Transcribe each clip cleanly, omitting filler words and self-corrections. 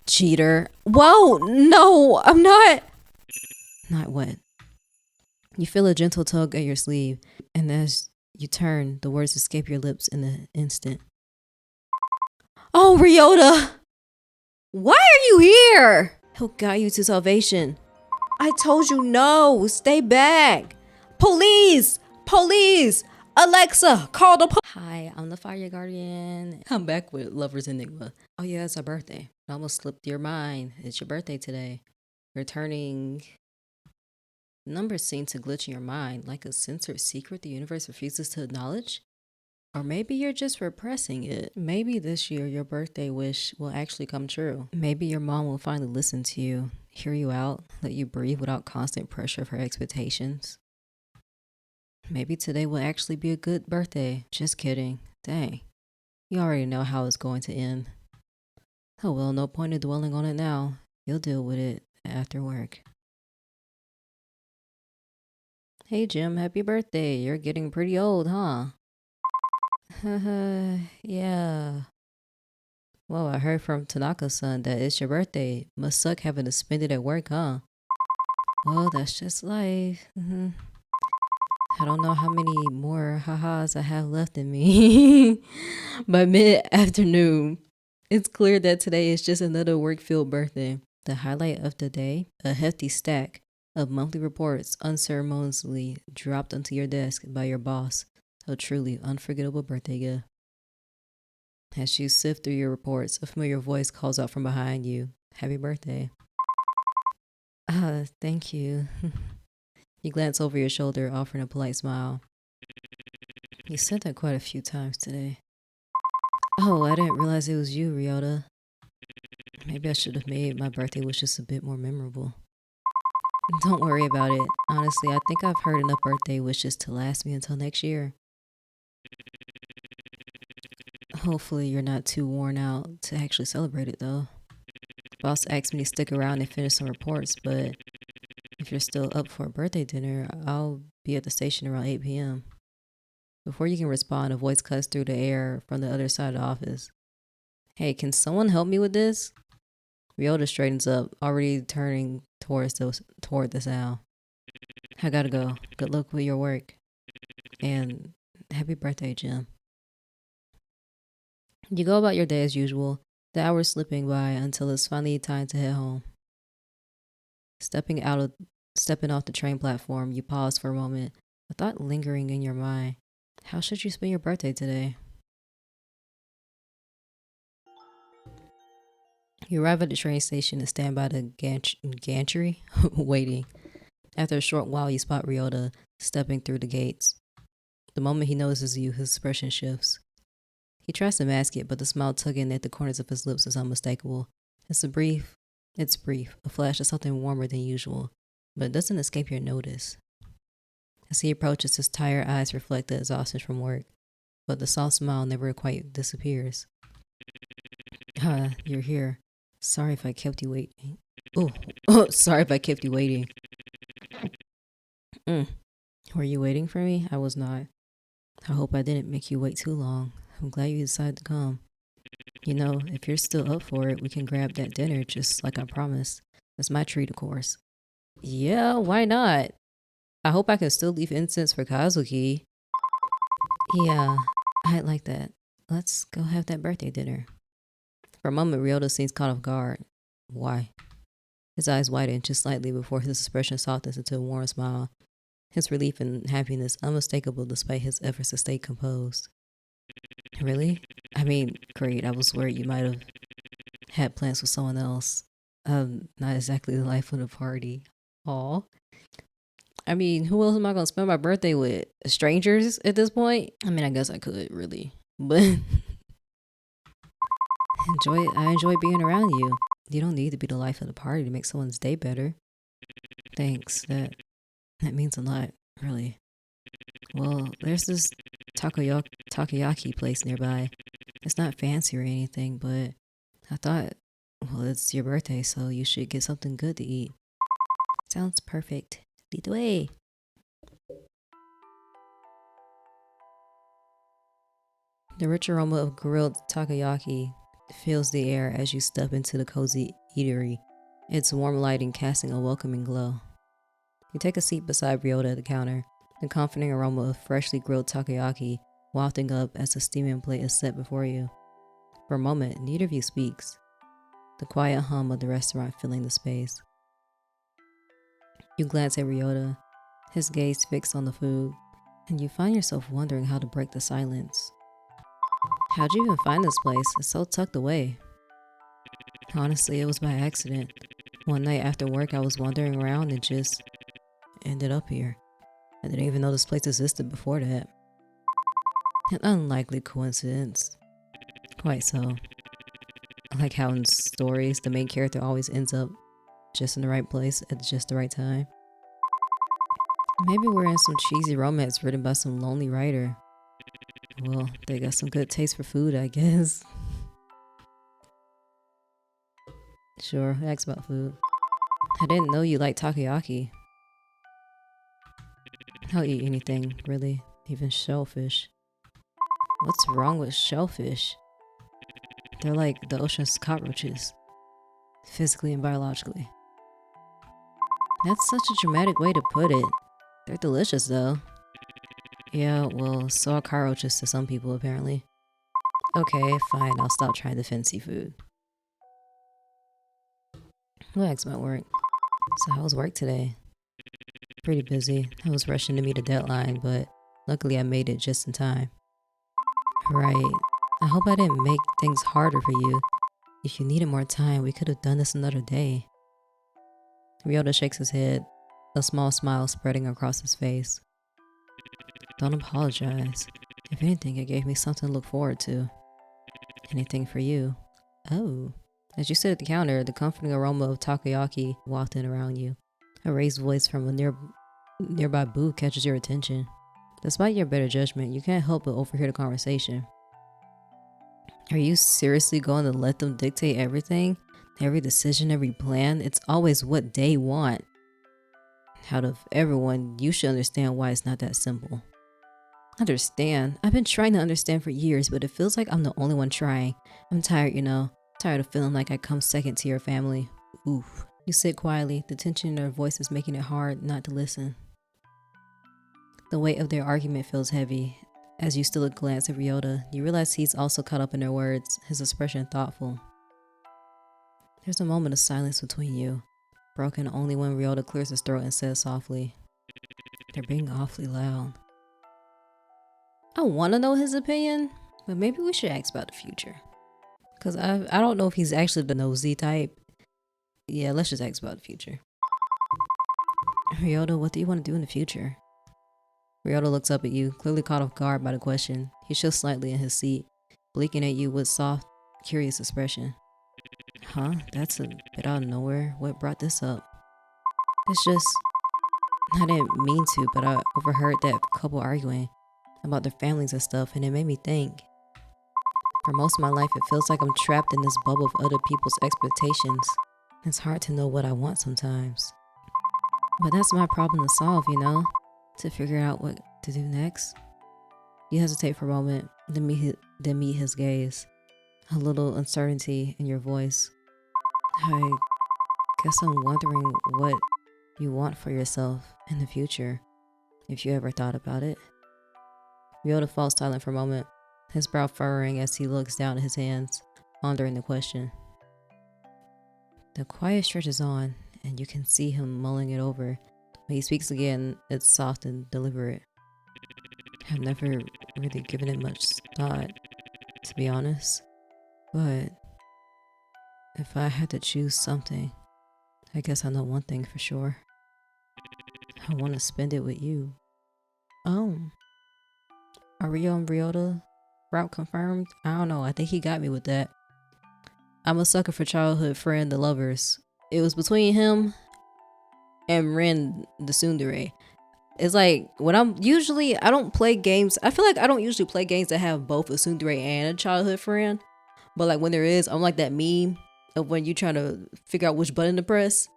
Cheater. Whoa, no, I'm not. Not what? You feel a gentle tug at your sleeve, and as you turn, the words escape your lips in an instant. Oh, Ryota! Why are you here? He'll guide you to salvation. I told you no, stay back. Police! Police! Alexa, call the Hi, I'm the fire guardian. I'm back with Lover's Enigma. Oh yeah, it's our birthday. It almost slipped your mind. It's your birthday today. You're turning... Numbers seem to glitch in your mind like a censored secret the universe refuses to acknowledge. Or maybe you're just repressing it. Maybe this year your birthday wish will actually come true. Maybe your mom will finally listen to you, hear you out, let you breathe without constant pressure of her expectations. Maybe today will actually be a good birthday. Just kidding. Dang. You already know how it's going to end. Oh well, no point in dwelling on it now. You'll deal with it after work. Hey Jim, happy birthday. You're getting pretty old, huh? Yeah. Well, I heard from Tanaka-san that it's your birthday. Must suck having to spend it at work, huh? Well, that's just life. I don't know how many more ha-has I have left in me. By mid-afternoon, it's clear that today is just another work-filled birthday. The highlight of the day, a hefty stack of monthly reports unceremoniously dropped onto your desk by your boss. A truly unforgettable birthday gift. As you sift through your reports, a familiar voice calls out from behind you. Happy birthday. Thank you. You glance over your shoulder, offering a polite smile. You said that quite a few times today. Oh, I didn't realize it was you, Ryota. Maybe I should have made my birthday wishes a bit more memorable. Don't worry about it. Honestly, I think I've heard enough birthday wishes to last me until next year. Hopefully you're not too worn out to actually celebrate it, though. Boss asked me to stick around and finish some reports, but if you're still up for a birthday dinner, I'll be at the station around 8 p.m. Before you can respond, a voice cuts through the air from the other side of the office. Hey, can someone help me with this? Ryota straightens up, already turning toward the sound. I gotta go. Good luck with your work. And happy birthday, Jim. You go about your day as usual, the hours slipping by until it's finally time to head home. Stepping off the train platform, you pause for a moment, a thought lingering in your mind. How should you spend your birthday today? You arrive at the train station and stand by the gantry, waiting. After a short while, you spot Ryota stepping through the gates. The moment he notices you, his expression shifts. He tries to mask it, but the smile tugging at the corners of his lips is unmistakable. It's brief, a flash of something warmer than usual, but it doesn't escape your notice. As he approaches, his tired eyes reflect the exhaustion from work, but the soft smile never quite disappears. You're here. Sorry if I kept you waiting. Sorry if I kept you waiting. Were you waiting for me? I was not. I hope I didn't make you wait too long. I'm glad you decided to come. You know, if you're still up for it, we can grab that dinner just like I promised. It's my treat, of course. Yeah, why not? I hope I can still leave incense for Kazuki. Yeah, I'd like that. Let's go have that birthday dinner. For a moment, Ryota seems caught off guard. Why? His eyes widen just slightly before his expression softens into a warm smile. His relief and happiness unmistakable despite his efforts to stay composed. Really? I mean, great. I was worried you might have had plans with someone else. Not exactly the life of the party. Aw. I mean, who else am I gonna spend my birthday with? Strangers at this point? I mean, I guess I could, really. But I enjoy being around you. You don't need to be the life of the party to make someone's day better. Thanks. That means a lot, really. Well, there's this takoyaki place nearby. It's not fancy or anything, but I thought, well, it's your birthday, so you should get something good to eat. Sounds perfect. Lead the way. The rich aroma of grilled takoyaki fills the air as you step into the cozy eatery, its warm lighting casting a welcoming glow. You take a seat beside Ryota at the counter, the comforting aroma of freshly grilled takoyaki wafting up as the steaming plate is set before you. For a moment, neither of you speaks, the quiet hum of the restaurant filling the space. You glance at Ryota, his gaze fixed on the food, and you find yourself wondering how to break the silence. How'd you even find this place? It's so tucked away. Honestly, it was by accident. One night after work, I was wandering around and just ended up here. I didn't even know this place existed before that. An unlikely coincidence. Quite so. Like how in stories, the main character always ends up just in the right place at just the right time. Maybe we're in some cheesy romance written by some lonely writer. Well, they got some good taste for food, I guess. Sure, ask about food. I didn't know you liked takoyaki. I'll eat anything, really, even shellfish. What's wrong with shellfish? They're like the ocean's cockroaches, physically and biologically. That's such a dramatic way to put it. They're delicious, though. Yeah, well, so are cockroaches to some people, apparently. Okay, fine, I'll stop trying to defend seafood. We'll ask about work. So how was work today? Pretty busy. I was rushing to meet a deadline, but luckily I made it just in time. Right. I hope I didn't make things harder for you. If you needed more time, we could have done this another day. Ryota shakes his head, a small smile spreading across his face. Don't apologize. If anything, it gave me something to look forward to. Anything for you. Oh. As you sit at the counter, the comforting aroma of takoyaki wafting around you. A raised voice from a nearby booth catches your attention. Despite your better judgment, you can't help but overhear the conversation. Are you seriously going to let them dictate everything? Every decision, every plan? It's always what they want. Out of everyone, you should understand why it's not that simple. Understand? I've been trying to understand for years, but it feels like I'm the only one trying. I'm tired, Tired of feeling like I come second to your family. Oof. You sit quietly, the tension in their voices making it hard not to listen. The weight of their argument feels heavy. As you steal a glance at Ryota, you realize he's also caught up in their words, his expression thoughtful. There's a moment of silence between you, broken only when Ryota clears his throat and says softly, "They're being awfully loud." I want to know his opinion, but maybe we should ask about the future. Because I don't know if he's actually the nosy type. Yeah, let's just ask about the future. Ryota, what do you want to do in the future? Ryota looks up at you, clearly caught off guard by the question. He shifts slightly in his seat, blinking at you with soft, curious expression. Huh? That's a bit out of nowhere. What brought this up? It's just, I didn't mean to, but I overheard that couple arguing about their families and stuff, and it made me think. For most of my life, it feels like I'm trapped in this bubble of other people's expectations. It's hard to know what I want sometimes. But that's my problem to solve, to figure out what to do next. You hesitate for a moment, then meet his gaze. A little uncertainty in your voice. I guess I'm wondering what you want for yourself in the future, if you ever thought about it. Ryota falls silent for a moment, his brow furrowing as he looks down at his hands, pondering the question. The quiet stretches on, and you can see him mulling it over. When he speaks again, it's soft and deliberate. I've never really given it much thought, to be honest. But if I had to choose something, I guess I know one thing for sure. I want to spend it with you. Oh. Are Rio and Ryota route confirmed? I don't know. I think he got me with that. I'm a sucker for childhood friend, the lovers. It was between him and Rin, the tsundere. It's like when I don't play games. I feel like I don't usually play games that have both a tsundere and a childhood friend. But like when there is, I'm like that meme of when you're trying to figure out which button to press.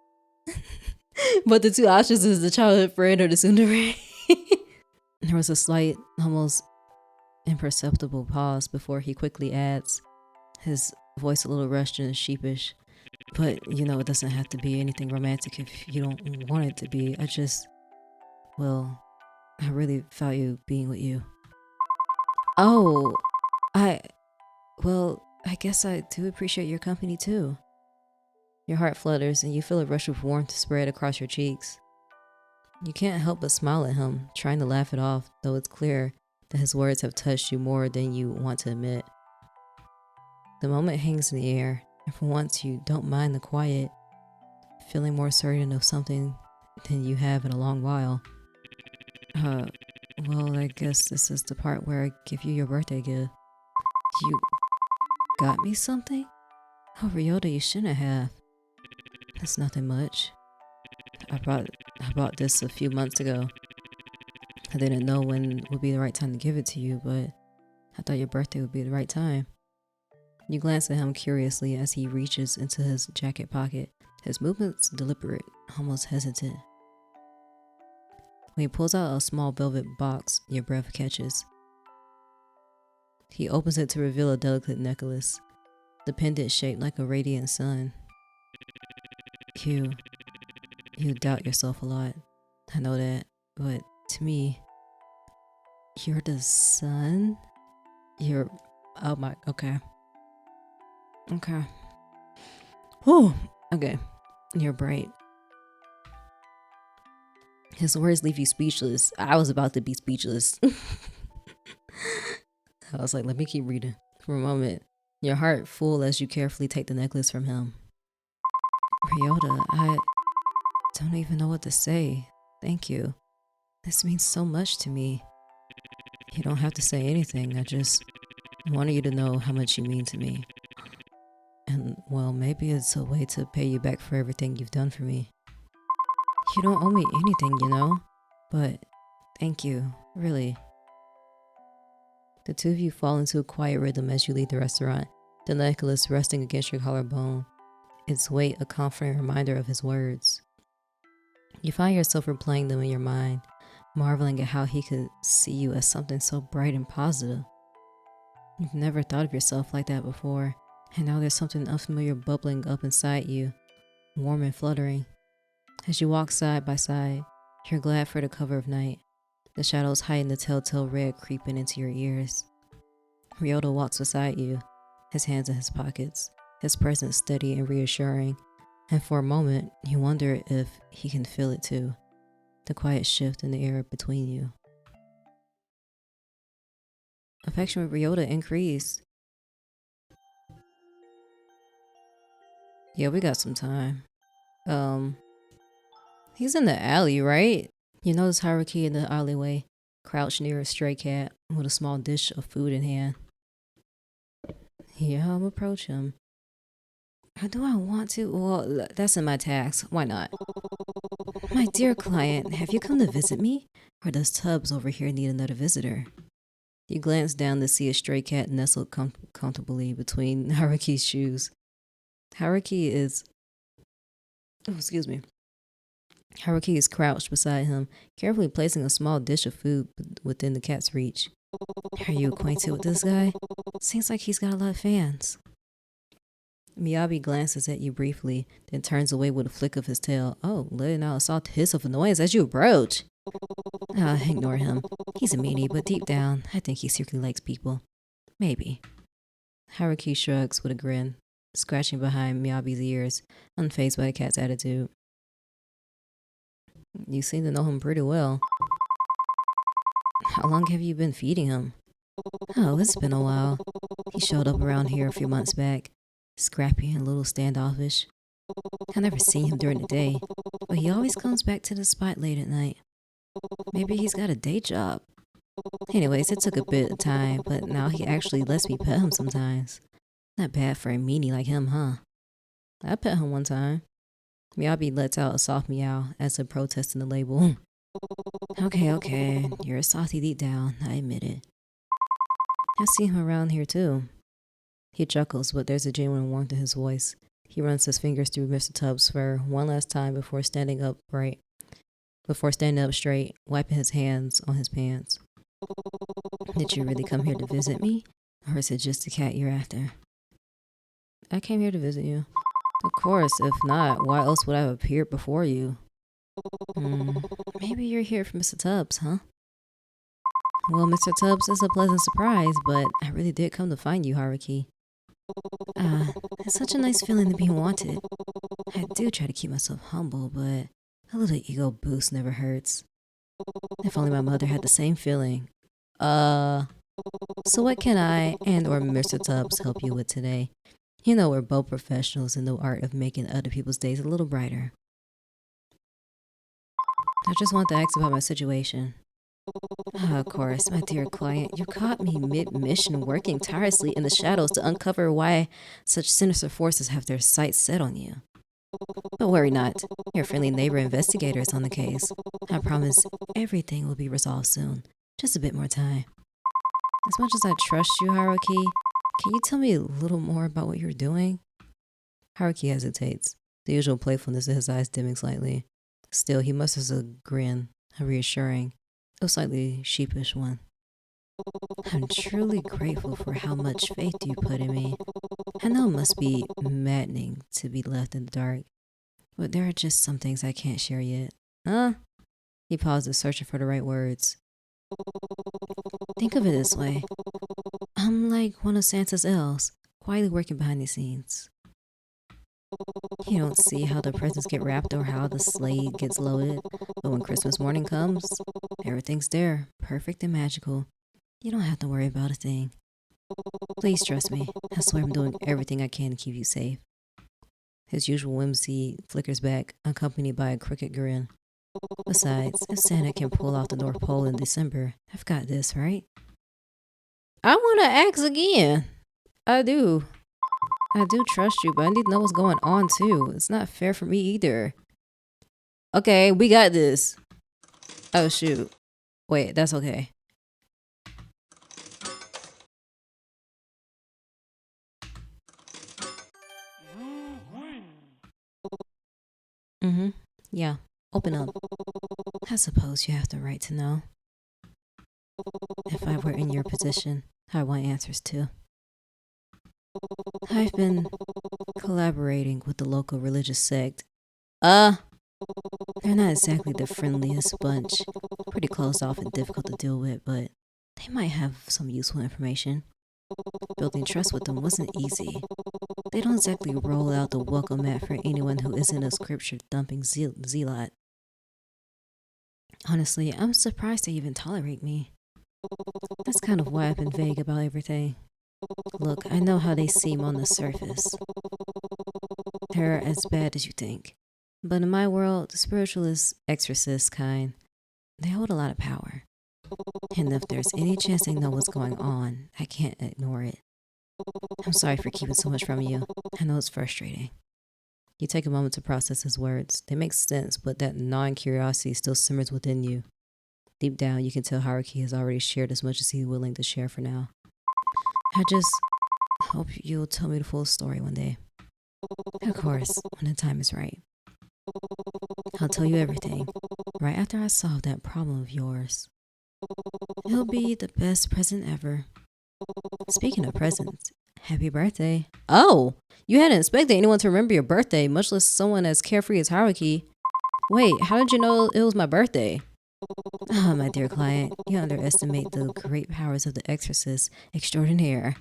But the two options is the childhood friend or the tsundere. There was a slight, almost imperceptible pause before he quickly adds, his voice a little rushed and sheepish. But, it doesn't have to be anything romantic if you don't want it to be. Well, I really value being with you. Oh, I, I guess I do appreciate your company too. Your heart flutters and you feel a rush of warmth spread across your cheeks. You can't help but smile at him, trying to laugh it off, though it's clear that his words have touched you more than you want to admit. The moment hangs in the air, and for once you don't mind the quiet, feeling more certain of something than you have in a long while. I guess this is the part where I give you your birthday gift. You got me something? Oh, Ryota, you shouldn't have. That's nothing much. I bought this a few months ago. I didn't know when would be the right time to give it to you, but I thought your birthday would be the right time. You glance at him curiously as he reaches into his jacket pocket, his movements deliberate, almost hesitant. When he pulls out a small velvet box, your breath catches. He opens it to reveal a delicate necklace, the pendant shaped like a radiant sun. You doubt yourself a lot. I know that, but to me, you're the sun? Oh my, okay. Whew, okay. You're bright. His words leave you speechless. I was about to be speechless. I was like, let me keep reading. For a moment, your heart full as you carefully take the necklace from him. Ryota, I don't even know what to say. Thank you. This means so much to me. You don't have to say anything. I just wanted you to know how much you mean to me. And, well, maybe it's a way to pay you back for everything you've done for me. You don't owe me anything, but thank you, really. The two of you fall into a quiet rhythm as you leave the restaurant, the necklace resting against your collarbone, its weight a comforting reminder of his words. You find yourself replaying them in your mind, marveling at how he could see you as something so bright and positive. You've never thought of yourself like that before, and now there's something unfamiliar bubbling up inside you, warm and fluttering. As you walk side by side, you're glad for the cover of night. The shadows heighten the telltale red creeping into your ears. Ryota walks beside you, his hands in his pockets, his presence steady and reassuring, and for a moment, you wonder if he can feel it too, the quiet shift in the air between you. Affection with Ryota increased. Yeah, we got some time. He's in the alley, right? You notice Haruki in the alleyway, crouched near a stray cat with a small dish of food in hand. Yeah, I'll approach him. How do I want to? Well, that's in my task. Why not? My dear client, have you come to visit me? Or does Tubbs over here need another visitor? You glance down to see a stray cat nestled comfortably between Haruki's shoes. Haruki is crouched beside him, carefully placing a small dish of food within the cat's reach. Are you acquainted with this guy? Seems like he's got a lot of fans. Miyabi glances at you briefly, then turns away with a flick of his tail. Oh, letting out a soft hiss of annoyance as you approach. Ignore him. He's a meanie, but deep down, I think he secretly likes people. Maybe. Haruki shrugs with a grin, scratching behind Miyabi's ears, unfazed by the cat's attitude. You seem to know him pretty well. How long have you been feeding him? Oh, it's been a while. He showed up around here a few months back, scrappy and a little standoffish. I've never seen him during the day, but he always comes back to the spot late at night. Maybe he's got a day job. Anyways, it took a bit of time, but now he actually lets me pet him sometimes. Not bad for a meanie like him, huh? I pet him one time. Miyabi lets out a soft meow as if protesting the label. Okay, you're a softy deep down, I admit it. I see him around here too. He chuckles, but there's a genuine warmth in his voice. He runs his fingers through Mr. Tubbs' fur one last time before standing up straight, wiping his hands on his pants. Did you really come here to visit me? Or is it just the cat you're after? I came here to visit you. Of course, if not, why else would I have appeared before you? Maybe you're here for Mr. Tubbs, huh? Well, Mr. Tubbs is a pleasant surprise, but I really did come to find you, Haruki. It's such a nice feeling to be wanted. I do try to keep myself humble, but a little ego boost never hurts. If only my mother had the same feeling. So what can I and or Mr. Tubbs help you with today? You know we're both professionals in the art of making other people's days a little brighter. I just want to ask about my situation. Of course, my dear client, you caught me mid-mission working tirelessly in the shadows to uncover why such sinister forces have their sights set on you. But worry not, your friendly neighbor investigator is on the case. I promise everything will be resolved soon. Just a bit more time. As much as I trust you, Haruki, can you tell me a little more about what you're doing? Haruki hesitates, the usual playfulness in his eyes dimming slightly. Still, he musters a grin, a reassuring, a slightly sheepish one. I'm truly grateful for how much faith you put in me. I know it must be maddening to be left in the dark, but there are just some things I can't share yet. Huh? He pauses, searching for the right words. Think of it this way. I'm like one of Santa's elves, quietly working behind the scenes. You don't see how the presents get wrapped or how the sleigh gets loaded, but when Christmas morning comes, everything's there, perfect and magical. You don't have to worry about a thing. Please trust me. I swear I'm doing everything I can to keep you safe. His usual whimsy flickers back, accompanied by a crooked grin. Besides, if Santa can pull off the North Pole in December, I've got this, right? I want to ask again. I do trust you, but I need to know what's going on too. It's not fair for me either. Okay, we got this. Oh shoot. Wait, that's okay. Yeah, open up. I suppose you have the right to know. If I were in your position, I want answers too. I've been collaborating with the local religious sect. They're not exactly the friendliest bunch. Pretty closed off and difficult to deal with, but they might have some useful information. Building trust with them wasn't easy. They don't exactly roll out the welcome mat for anyone who isn't a scripture-thumping zealot. Honestly, I'm surprised they even tolerate me. That's kind of why I've been vague about everything. Look, I know how they seem on the surface. They're as bad as you think. But in my world, the spiritualist, exorcist kind, they hold a lot of power. And if there's any chance they know what's going on, I can't ignore it. I'm sorry for keeping so much from you. I know it's frustrating. You take a moment to process his words. They make sense, but that gnawing curiosity still simmers within you. Deep down, you can tell Haruki has already shared as much as he's willing to share for now. I just hope you'll tell me the full story one day. Of course, when the time is right. I'll tell you everything, right after I solve that problem of yours. It'll be the best present ever. Speaking of presents, happy birthday. Oh, you hadn't expected anyone to remember your birthday, much less someone as carefree as Haruki. Wait, how did you know it was my birthday? Oh, my dear client, you underestimate the great powers of the exorcist extraordinaire.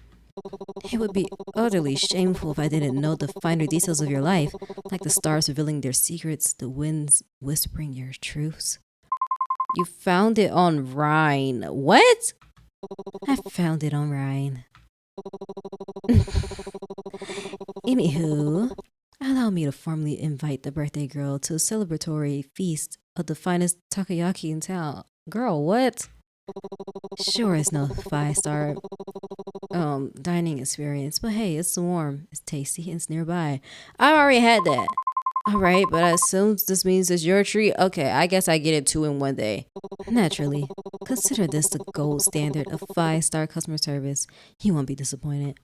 It would be utterly shameful if I didn't know the finer details of your life, like the stars revealing their secrets, the winds whispering your truths. You found it on Rhine. What? I found it on Rhine. Anywho, allow me to formally invite the birthday girl to a celebratory feast of the finest takoyaki in town. Girl, what? Sure, it's no 5-star dining experience, but hey, it's warm, it's tasty, and it's nearby. I already had that. Alright, but I assume this means it's your treat. Okay, I guess I get it 2 in one day. Naturally, consider this the gold standard of 5-star customer service. You won't be disappointed.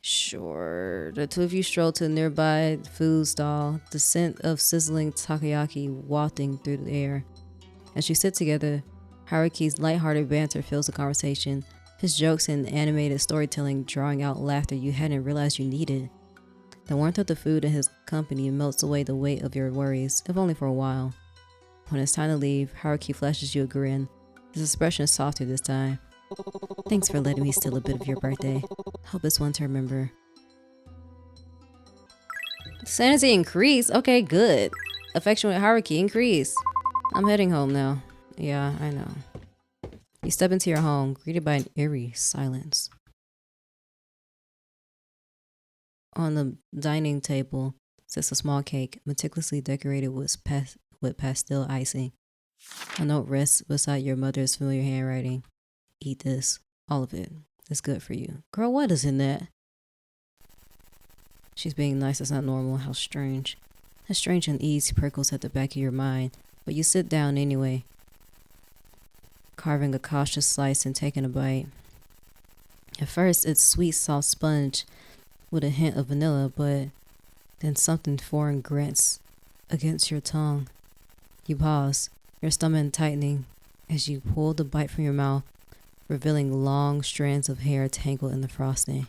Sure. The two of you stroll to a nearby food stall, the scent of sizzling takoyaki wafting through the air. As you sit together, Haruki's lighthearted banter fills the conversation, his jokes and animated storytelling drawing out laughter you hadn't realized you needed. The warmth of the food and his company melts away the weight of your worries, if only for a while. When it's time to leave, Haruki flashes you a grin. His expression is softer this time. Thanks for letting me steal a bit of your birthday. Hope it's one to remember. Sanity increase? Okay, good. Affection with Haruki increase. I'm heading home now. Yeah, I know. You step into your home, greeted by an eerie silence. On the dining table sits a small cake, meticulously decorated with pastel icing. A note rests beside your mother's familiar handwriting. Eat this. All of it. It's good for you. Girl, what is in that? She's being nice. It's not normal. How strange. A strange unease prickles at the back of your mind, but you sit down anyway, carving a cautious slice and taking a bite. At first, it's sweet, soft sponge with a hint of vanilla, but then something foreign grants against your tongue. You pause, your stomach tightening as you pull the bite from your mouth, revealing long strands of hair tangled in the frosting.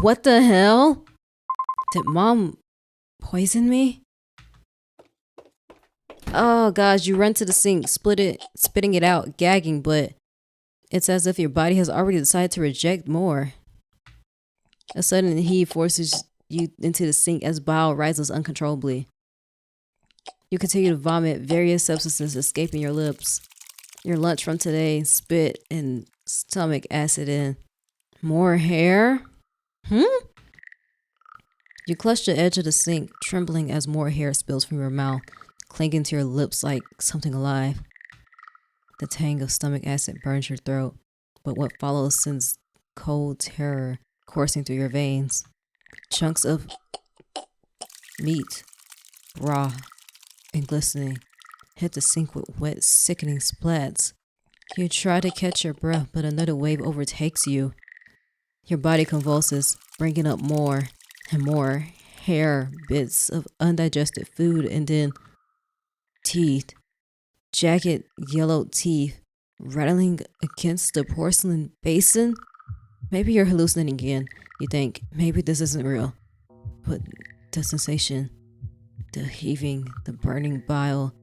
What the hell? Did Mom poison me? Oh gosh, you run to the sink, spitting it out, gagging, but it's as if your body has already decided to reject more. A sudden heave forces you into the sink as bile rises uncontrollably. You continue to vomit, various substances escaping your lips. Your lunch from today, spit and stomach acid in. More hair? You clutch the edge of the sink, trembling as more hair spills from your mouth, clinging to your lips like something alive. The tang of stomach acid burns your throat, but what follows sends cold terror coursing through your veins. Chunks of meat, raw and glistening, hit the sink with wet, sickening splats. You try to catch your breath, but another wave overtakes you. Your body convulses, bringing up more and more hair, bits of undigested food, and then teeth. Jagged, yellowed teeth rattling against the porcelain basin. Maybe you're hallucinating again. You think, maybe this isn't real. But the sensation, the heaving, the burning bile,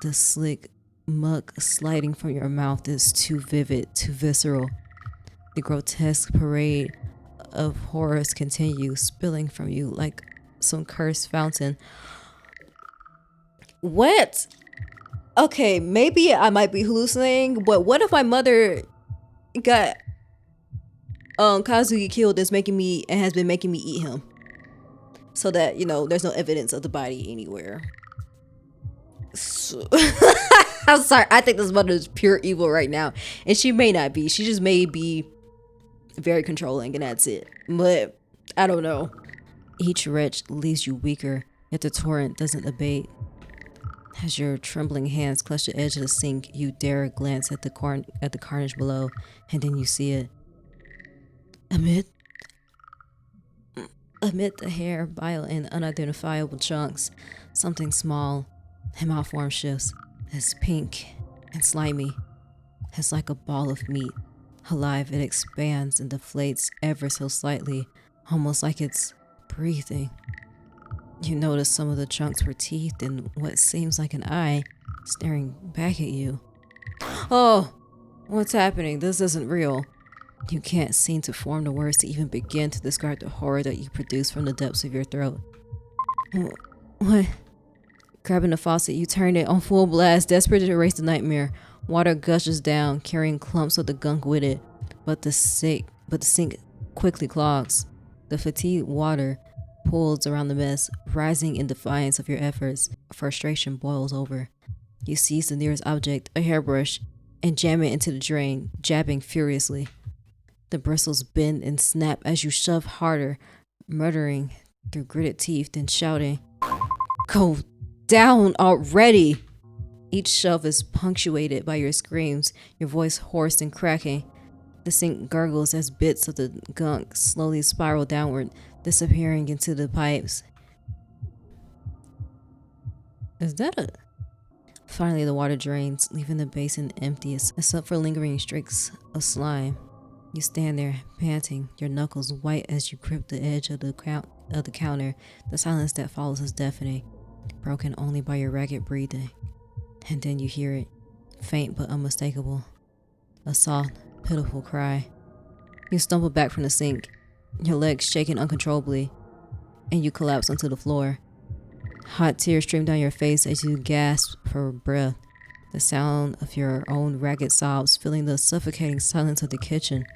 the slick muck sliding from your mouth is too vivid, too visceral. The grotesque parade of horrors continues, spilling from you like some cursed fountain. What? Okay, maybe I might be hallucinating, but what if my mother got Kazuki killed and has been making me eat him? So that, there's no evidence of the body anywhere. So I'm sorry, I think this mother is pure evil right now. And she may not be. She just may be very controlling, and that's it. But I don't know. Each retch leaves you weaker, yet the torrent doesn't abate. As your trembling hands clutch the edge of the sink, you dare glance at the carnage below, and then you see it. Amid the hair, bile, and unidentifiable chunks, something small and malformed shifts. It's pink and slimy. It's like a ball of meat. Alive, it expands and deflates ever so slightly, almost like it's breathing. You notice some of the chunks were teeth and what seems like an eye staring back at you. Oh, what's happening? This isn't real. You can't seem to form the words to even begin to describe the horror that you produce from the depths of your throat. What? Grabbing the faucet, you turn it on full blast, desperate to erase the nightmare. Water gushes down, carrying clumps of the gunk with it, but the sink quickly clogs. The fatigued water pools around the mess, rising in defiance of your efforts. Frustration boils over. You seize the nearest object, a hairbrush, and jam it into the drain, jabbing furiously. The bristles bend and snap as you shove harder, muttering through gritted teeth, then shouting, "Go down already!" Each shove is punctuated by your screams, your voice hoarse and cracking. The sink gurgles as bits of the gunk slowly spiral downward, disappearing into the pipes. Is that a... Finally, the water drains, leaving the basin empty except for lingering streaks of slime. You stand there, panting, your knuckles white as you grip the edge of the counter. The silence that follows is deafening, broken only by your ragged breathing. And then you hear it, faint but unmistakable. A soft, pitiful cry. You stumble back from the sink, your legs shaking uncontrollably, and you collapse onto the floor. Hot tears stream down your face as you gasp for breath, the sound of your own ragged sobs filling the suffocating silence of the kitchen.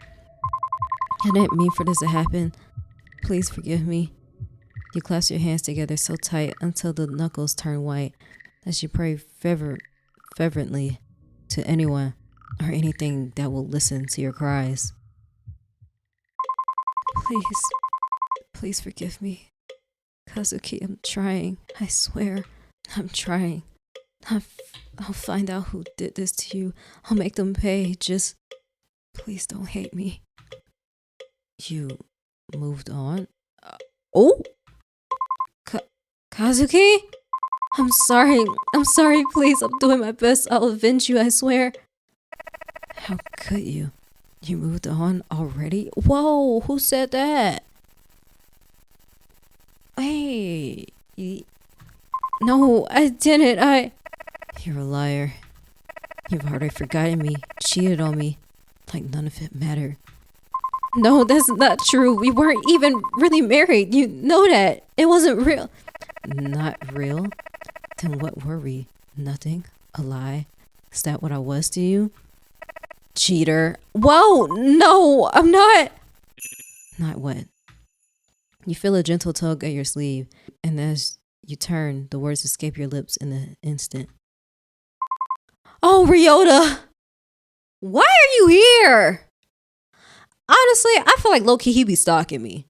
I didn't mean for this to happen. Please forgive me. You clasp your hands together so tight until the knuckles turn white as you pray fervently to anyone or anything that will listen to your cries. Please forgive me. Kazuki, I'm trying. I swear, I'm trying. I'll find out who did this to you. I'll make them pay. Just, please don't hate me. You moved on? Oh? Kazuki? I'm sorry, please. I'm doing my best. I'll avenge you, I swear. How could you? You moved on already? Whoa, who said that? Hey. No, I didn't. You're a liar. You've already forgotten me, cheated on me, like none of it mattered. No, that's not true. We weren't even really married. You know that. It wasn't real. Not real? Then what were we? Nothing? A lie? Is that what I was to you? Cheater. Whoa, no, I'm not. Not what? You feel a gentle tug at your sleeve, and as you turn, the words escape your lips in an instant. Oh, Ryota! Why are you here? Honestly, I feel like low-key he be stalking me.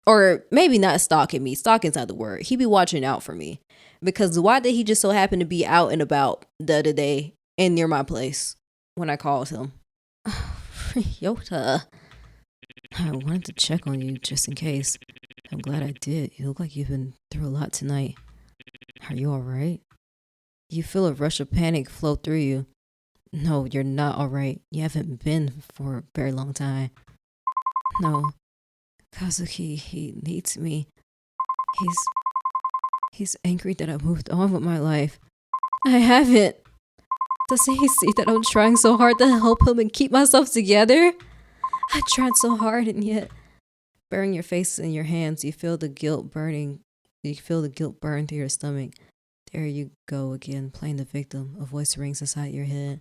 Or maybe not stalking me. Stalking's not the word. He be watching out for me. Because why did he just so happen to be out and about the other day and near my place when I called him? Ryota. I wanted to check on you just in case. I'm glad I did. You look like you've been through a lot tonight. Are you alright? You feel a rush of panic flow through you. No, you're not alright. You haven't been for a very long time. No. Kazuki, he needs me. He's angry that I moved on with my life. I haven't. Doesn't he see that I'm trying so hard to help him and keep myself together? I tried so hard, and yet, burying your face in your hands, you feel the guilt burning. You feel the guilt burn through your stomach. There you go again, playing the victim. A voice rings inside your head.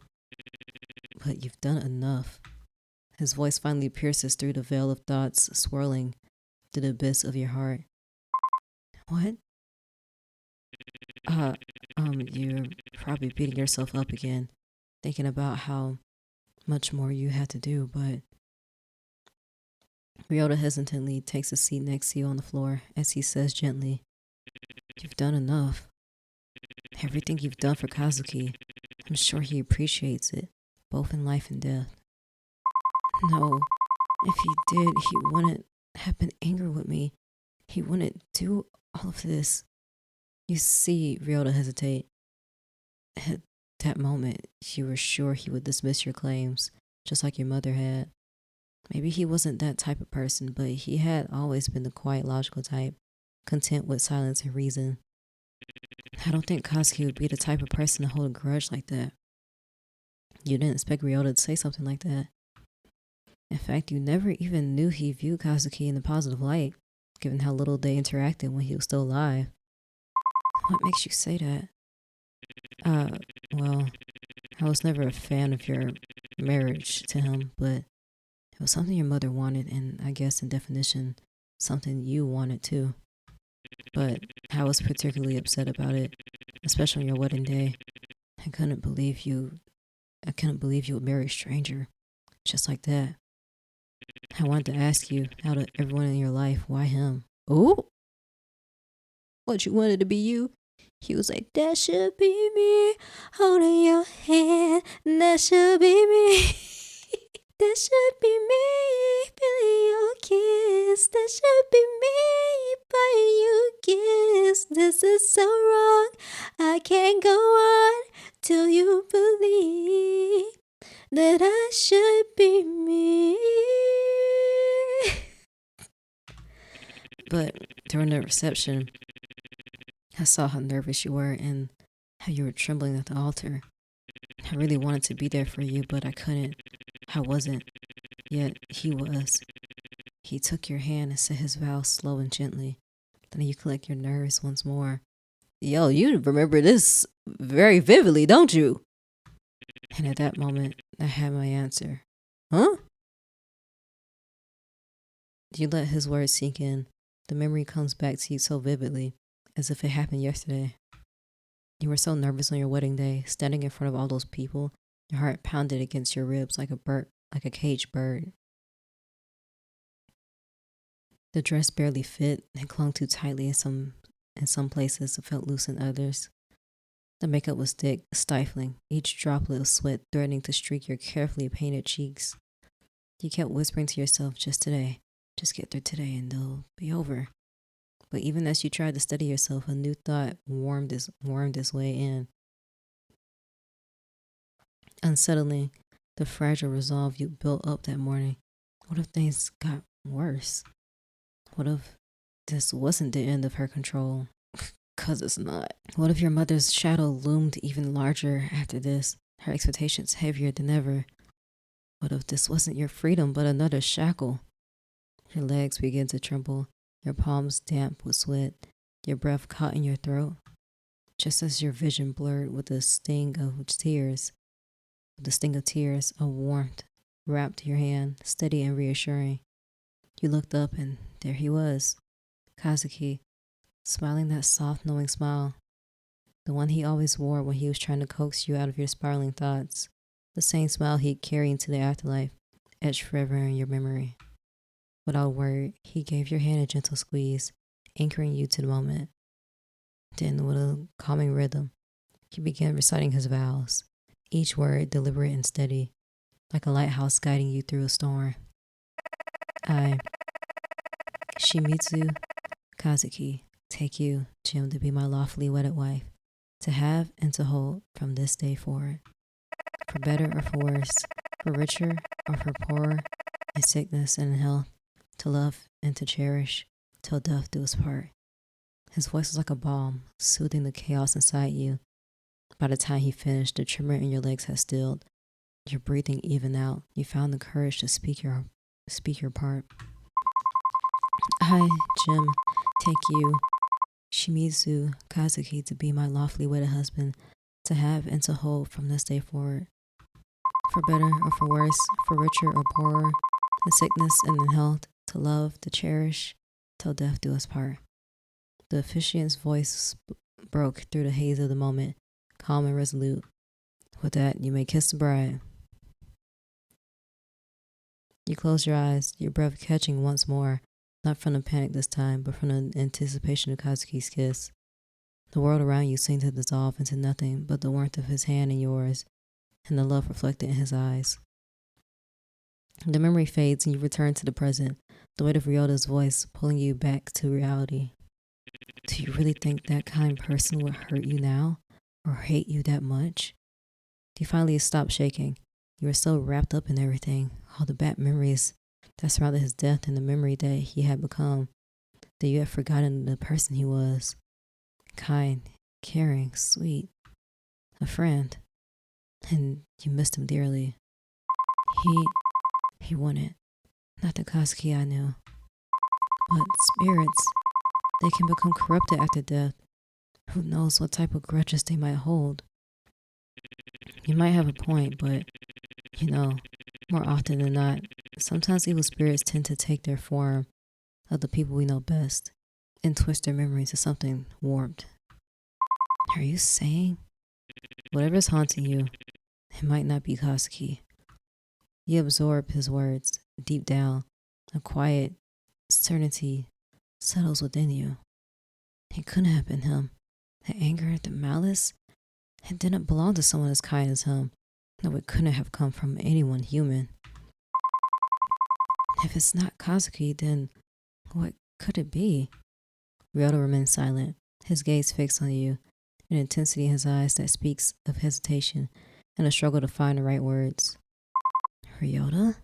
But you've done enough. His voice finally pierces through the veil of thoughts swirling to the abyss of your heart. What? You're probably beating yourself up again, thinking about how much more you had to do, but Ryota hesitantly takes a seat next to you on the floor as he says gently, "You've done enough. Everything you've done for Kazuki, I'm sure he appreciates it, both in life and death. No, if he did, he wouldn't have been angry with me. He wouldn't do all of this." You see Ryota hesitate. At that moment, you were sure he would dismiss your claims, just like your mother had. Maybe he wasn't that type of person, but he had always been the quiet, logical type, content with silence and reason. I don't think Kazuki would be the type of person to hold a grudge like that. You didn't expect Ryota to say something like that. In fact, you never even knew he viewed Kazuki in a positive light, given how little they interacted when he was still alive. What makes you say that? Well, I was never a fan of your marriage to him, but it was something your mother wanted, and I guess in definition, something you wanted too. But I was particularly upset about it, especially on your wedding day. I couldn't believe you would marry a stranger, just like that. I wanted to ask you, out of everyone in your life, why him? Ooh! What, you wanted to be you? He was like, "That should be me, holding your hand, that should be me." That should be me, feeling your kiss. That should be me, biting your kiss. This is so wrong, I can't go on till you believe that I should be me. During the reception, I saw how nervous you were and how you were trembling at the altar. I really wanted to be there for you, but I couldn't. I wasn't. Yet he was. He took your hand and said his vows slow and gently. Then you collect your nerves once more. Yo, you remember this very vividly, don't you? And at that moment, I had my answer. Huh? You let his words sink in. The memory comes back to you so vividly, as if it happened yesterday. You were so nervous on your wedding day, standing in front of all those people. Your heart pounded against your ribs like a caged bird. The dress barely fit and clung too tightly in some places. It felt loose in others. The makeup was thick, stifling, each droplet of sweat threatening to streak your carefully painted cheeks. You kept whispering to yourself, just today, just get through today and it'll be over. But even as you tried to steady yourself, a new thought wormed its way in. Unsettling, the fragile resolve you built up that morning. What if things got worse? What if this wasn't the end of her control? 'Cause it's not. What if your mother's shadow loomed even larger after this, her expectations heavier than ever? What if this wasn't your freedom but another shackle? Your legs began to tremble, your palms damp with sweat, your breath caught in your throat. Just as your vision blurred with the sting of tears, a warmth wrapped your hand, steady and reassuring. You looked up and there he was, Kazuki, smiling that soft, knowing smile. The one he always wore when he was trying to coax you out of your spiraling thoughts. The same smile he'd carry into the afterlife, etched forever in your memory. Without a word, he gave your hand a gentle squeeze, anchoring you to the moment. Then, with a calming rhythm, he began reciting his vows, each word deliberate and steady, like a lighthouse guiding you through a storm. I, Shimizu Kazuki, take you, Jim, to be my lawfully wedded wife, to have and to hold from this day forward. For better or for worse, for richer or for poorer, in sickness and in health, to love and to cherish, till death do us part. His voice was like a balm, soothing the chaos inside you. By the time he finished, the tremor in your legs had stilled, your breathing evened out. You found the courage to speak your part. I, Jim, take you, Shimizu Kazuki, to be my lawfully wedded husband, to have and to hold from this day forward. For better or for worse, for richer or poorer, in sickness and in health, to love, to cherish, till death do us part. The officiant's voice broke through the haze of the moment, calm and resolute. With that, you may kiss the bride. You close your eyes, your breath catching once more, not from the panic this time, but from the anticipation of Kazuki's kiss. The world around you seemed to dissolve into nothing but the warmth of his hand in yours, and the love reflected in his eyes. The memory fades and you return to the present, the weight of Ryota's voice pulling you back to reality. Do you really think that kind person would hurt you now, or hate you that much? You finally stopped shaking. You were so wrapped up in everything, all the bad memories that surrounded his death and the memory that he had become, that you had forgotten the person he was. Kind, caring, sweet, a friend. And you missed him dearly. He wouldn't. Not the Kazuki I knew. But spirits, they can become corrupted after death. Who knows what type of grudges they might hold. You might have a point, but, more often than not, sometimes evil spirits tend to take their form of the people we know best and twist their memories to something warped. Are you saying? Whatever's haunting you, it might not be Kazuki. You absorb his words deep down. A quiet certainty settles within you. It couldn't have been him. The anger, the malice, it didn't belong to someone as kind as him. No, it couldn't have come from anyone human. If it's not Kazuki, then what could it be? Ryota remains silent, his gaze fixed on you, an intensity in his eyes that speaks of hesitation and a struggle to find the right words. Ryota?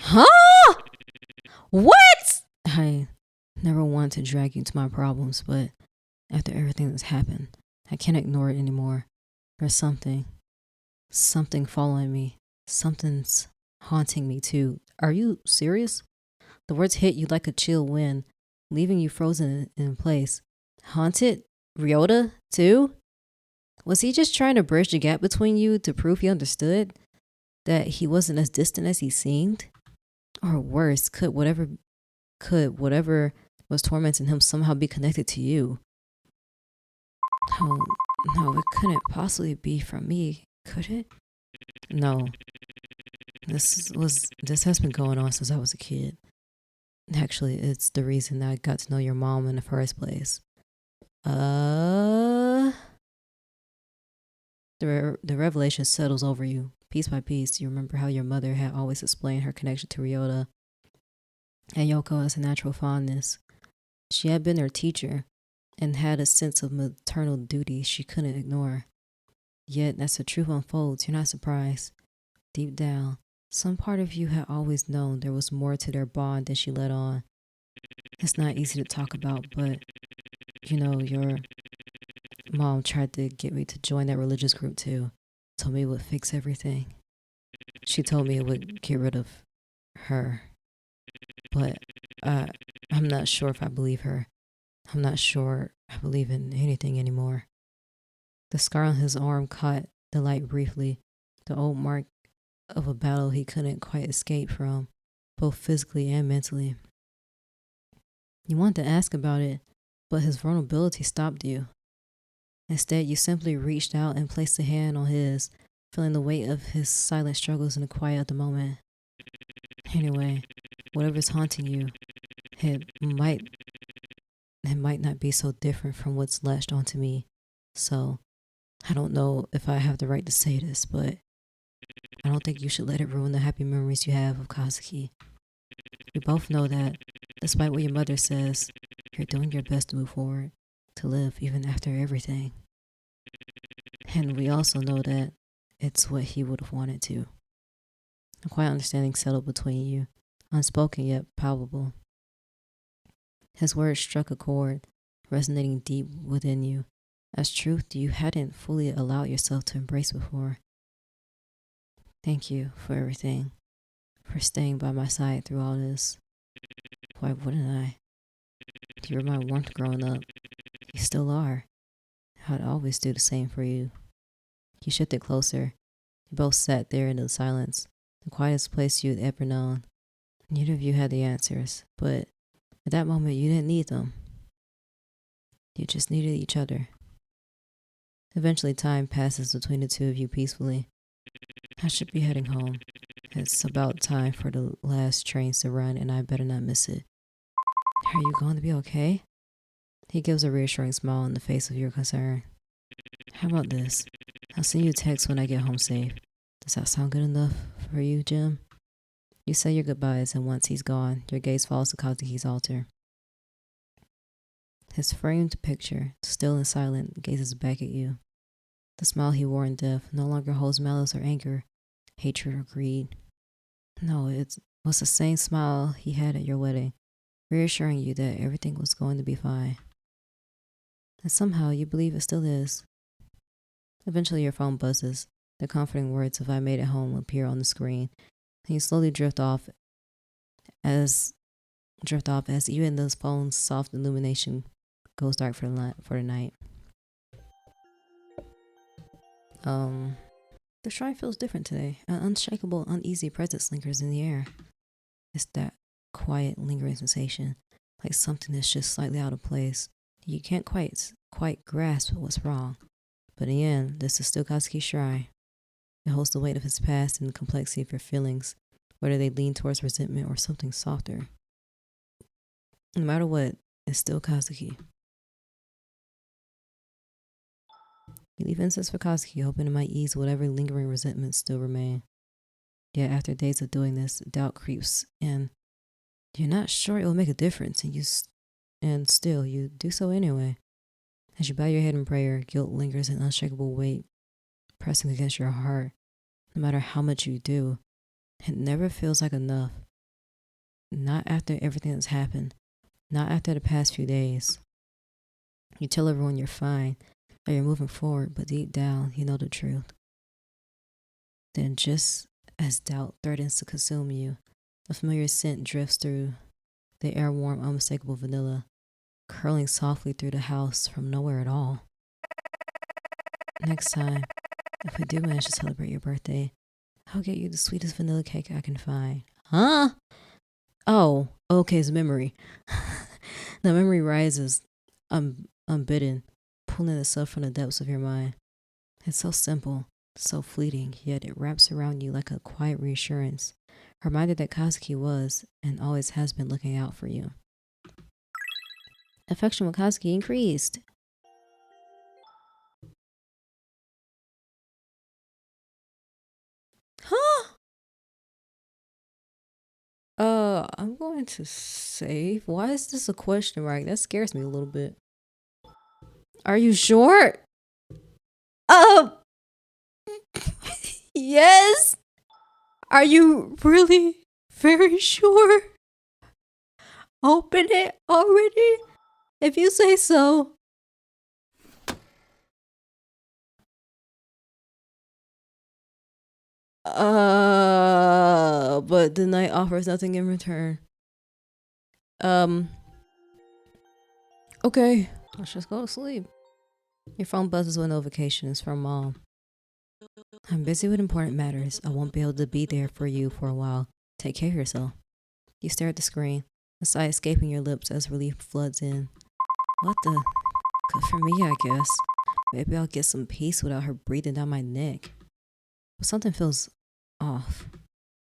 Huh? What? I never want to drag you into my problems, but after everything that's happened, I can't ignore it anymore. There's something following me. Something's haunting me too. Are you serious? The words hit you like a chill wind, leaving you frozen in place. Haunted? Ryota, too? Was he just trying to bridge the gap between you to prove he understood? That he wasn't as distant as he seemed? Or worse, could whatever was tormenting him somehow be connected to you? No, no, it couldn't possibly be from me, could it? No. This has been going on since I was a kid. Actually, it's the reason that I got to know your mom in the first place. The revelation settles over you. Piece by piece, you remember how your mother had always explained her connection to Ryota and Yoko as a natural fondness. She had been her teacher and had a sense of maternal duty she couldn't ignore. Yet, as the truth unfolds, you're not surprised. Deep down, some part of you had always known there was more to their bond than she let on. It's not easy to talk about, but your mom tried to get me to join that religious group too. Told me it would fix everything. She told me it would get rid of her. But I'm not sure if I believe her. I'm not sure I believe in anything anymore. The scar on his arm caught the light briefly, the old mark of a battle he couldn't quite escape from, both physically and mentally. You wanted to ask about it, but his vulnerability stopped you. Instead, you simply reached out and placed a hand on his, feeling the weight of his silent struggles in the quiet of the moment. Anyway, whatever's haunting you, it might not be so different from what's latched onto me. So, I don't know if I have the right to say this, but I don't think you should let it ruin the happy memories you have of Kazuki. We both know that, despite what your mother says, you're doing your best to move forward, to live even after everything. And we also know that it's what he would have wanted to. A quiet understanding settled between you, unspoken yet palpable. His words struck a chord, resonating deep within you, as truth you hadn't fully allowed yourself to embrace before. Thank you for everything, for staying by my side through all this. Why wouldn't I? You were my warmth growing up. You still are. I'd always do the same for you. He shifted closer. You both sat there in the silence, the quietest place you'd ever known. Neither of you had the answers, but at that moment you didn't need them. You just needed each other. Eventually time passes between the two of you peacefully. I should be heading home. It's about time for the last trains to run and I better not miss it. Are you going to be okay? He gives a reassuring smile on the face of your concern. How about this? I'll send you a text when I get home safe. Does that sound good enough for you, Jim? You say your goodbyes, and once he's gone, your gaze falls to Kazuki's altar. His framed picture, still and silent, gazes back at you. The smile he wore in death no longer holds malice or anger, hatred or greed. No, it was the same smile he had at your wedding, reassuring you that everything was going to be fine. And somehow you believe it still is. Eventually your phone buzzes. The comforting words of "I made it home" appear on the screen, and you slowly drift off as even the phone's soft illumination goes dark for the night. The shrine feels different today. An unshakable, uneasy presence lingers in the air. It's that quiet, lingering sensation, like something that's just slightly out of place. You can't quite grasp what's wrong. But in the end, this is still Kazuki's shrine. It holds the weight of his past and the complexity of your feelings, whether they lean towards resentment or something softer. No matter what, it's still Kazuki. You leave incense for Kazuki, hoping it might ease whatever lingering resentments still remain. Yet after days of doing this, doubt creeps in. You're not sure it will make a difference, and still you do so anyway. As you bow your head in prayer, guilt lingers an unshakable weight, pressing against your heart. No matter how much you do, it never feels like enough. Not after everything that's happened. Not after the past few days. You tell everyone you're fine, that you're moving forward, but deep down, you know the truth. Then, just as doubt threatens to consume you, a familiar scent drifts through the air warm, unmistakable vanilla, curling softly through the house from nowhere at all. Next time, if we do manage to celebrate your birthday, I'll get you the sweetest vanilla cake I can find. Huh? Oh, okay, it's memory. The memory rises, unbidden, pulling itself from the depths of your mind. It's so simple, so fleeting, yet it wraps around you like a quiet reassurance, a reminder that Kazuki was and always has been looking out for you. Affection with Kazuki increased. Huh? I'm going to save. Why is this a question mark? That scares me a little bit. Are you sure? Yes. Are you really very sure? Open it already? If you say so. But the knight offers nothing in return. Okay, let's just go to sleep. Your phone buzzes with notifications from Mom. I'm busy with important matters. I won't be able to be there for you for a while. Take care of yourself. You stare at the screen, a sigh escaping your lips as relief floods in. What the? Good for me, I guess. Maybe I'll get some peace without her breathing down my neck. But something feels off.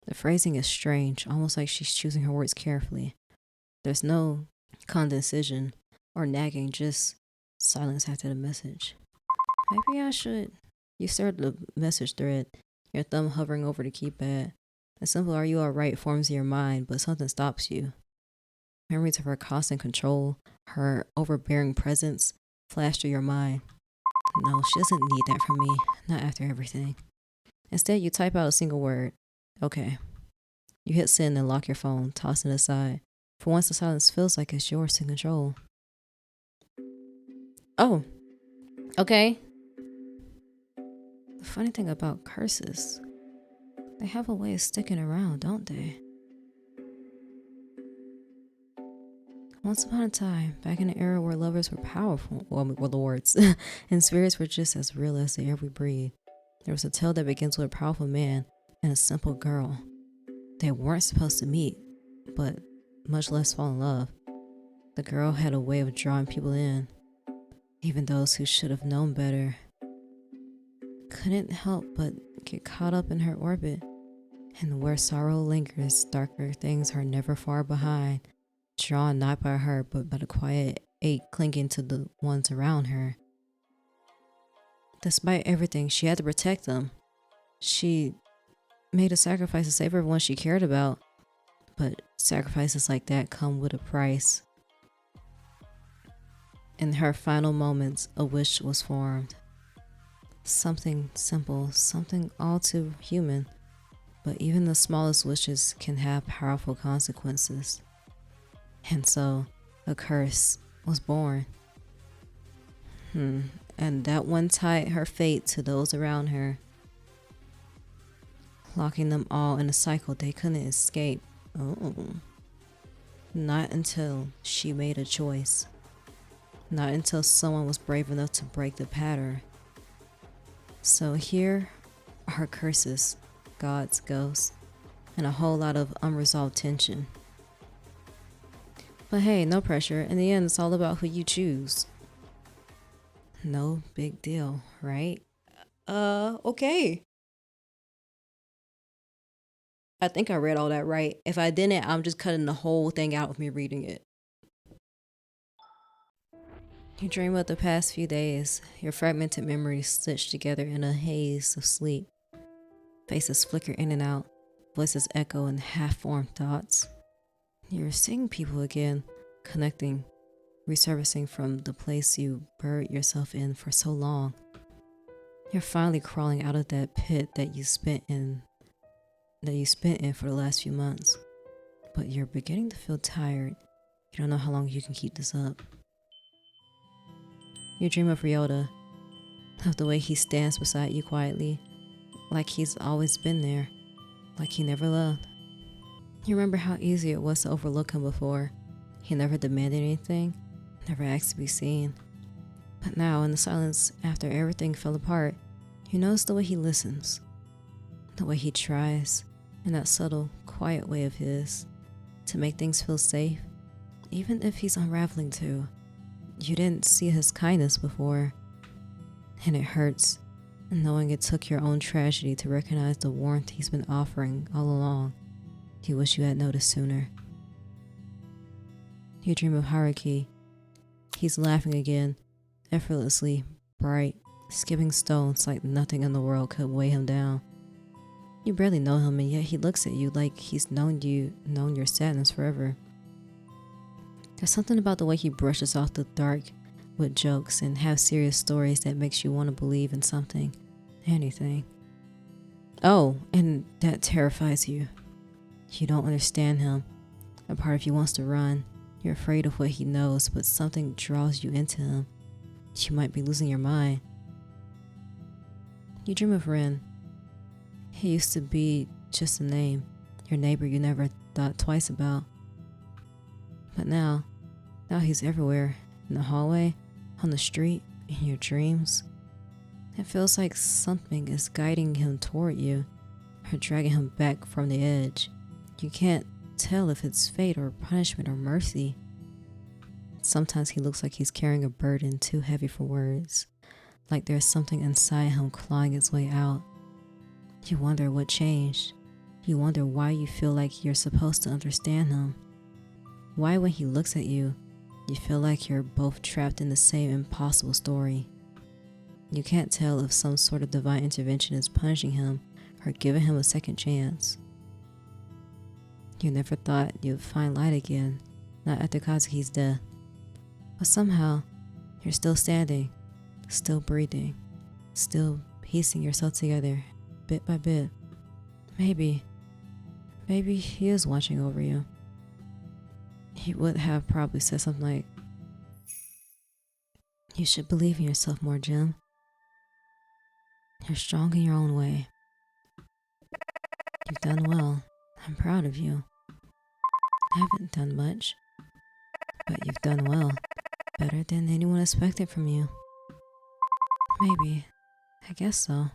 The phrasing is strange, almost like she's choosing her words carefully. There's no condescension or nagging, just silence after the message. Maybe I should. You stare at the message thread, your thumb hovering over the keypad. A simple "Are you alright?" forms in your mind, but something stops you. Memories of her constant control, her overbearing presence, flash through your mind. No, she doesn't need that from me, not after everything. Instead, you type out a single word. Okay. You hit send and lock your phone, tossing it aside. For once, the silence feels like it's yours to control. Oh, okay. The funny thing about curses, they have a way of sticking around, don't they? Once upon a time, back in an era where lovers were powerful, well, lords, and spirits were just as real as the air we breathe, there was a tale that begins with a powerful man and a simple girl. They weren't supposed to meet, but much less fall in love. The girl had a way of drawing people in, even those who should have known better. Couldn't help but get caught up in her orbit, and where sorrow lingers, darker things are never far behind, drawn not by her but by the quiet ache clinging to the ones around her. Despite everything, she had to protect them. She made a sacrifice to save everyone she cared about, but sacrifices like that come with a price. In her final moments, a wish was formed. Something simple, something all too human, but even the smallest wishes can have powerful consequences. And so, a curse was born. And that one tied her fate to those around her, locking them all in a cycle they couldn't escape. Oh. Not until she made a choice. Not until someone was brave enough to break the pattern. So here are curses, gods, ghosts, and a whole lot of unresolved tension. But hey, no pressure. In the end, it's all about who you choose. No big deal, right? Okay. I think I read all that right. If I didn't, I'm just cutting the whole thing out of me reading it. You dream of the past few days, your fragmented memories stitched together in a haze of sleep. Faces flicker in and out, voices echo in half-formed thoughts. You're seeing people again, connecting, resurfacing from the place you buried yourself in for so long. You're finally crawling out of that pit that you spent in for the last few months. but you're beginning to feel tired. You don't know how long you can keep this up. You dream of Ryota, of the way he stands beside you quietly, like he's always been there, like he never left. You remember how easy it was to overlook him before. He never demanded anything, never asked to be seen. But now, in the silence after everything fell apart, you notice the way he listens, the way he tries, in that subtle, quiet way of his, to make things feel safe, even if he's unraveling too. You didn't see his kindness before, and it hurts, knowing it took your own tragedy to recognize the warmth he's been offering all along. You wish you had noticed sooner. You dream of Haruki. He's laughing again, effortlessly, bright, skipping stones like nothing in the world could weigh him down. You barely know him, and yet he looks at you like he's known your sadness forever. There's something about the way he brushes off the dark with jokes and have serious stories that makes you want to believe in something, anything. Oh, and that terrifies you. You don't understand him. A part of you wants to run. You're afraid of what he knows, but something draws you into him. You might be losing your mind. You dream of Ren. He used to be just a name, your neighbor you never thought twice about. But now he's everywhere, in the hallway, on the street, in your dreams. It feels like something is guiding him toward you, or dragging him back from the edge. You can't tell if it's fate or punishment or mercy. Sometimes he looks like he's carrying a burden too heavy for words, like there's something inside him clawing its way out. You wonder what changed. You wonder why you feel like you're supposed to understand him. Why when he looks at you, you feel like you're both trapped in the same impossible story. You can't tell if some sort of divine intervention is punishing him or giving him a second chance. You never thought you'd find light again, not after Kazuki's death. But somehow, you're still standing, still breathing, still piecing yourself together, bit by bit. Maybe he is watching over you. He would have probably said something like, "You should believe in yourself more, Jim. You're strong in your own way. You've done well. I'm proud of you. I haven't done much, but you've done well. Better than anyone expected from you. Maybe. I guess so.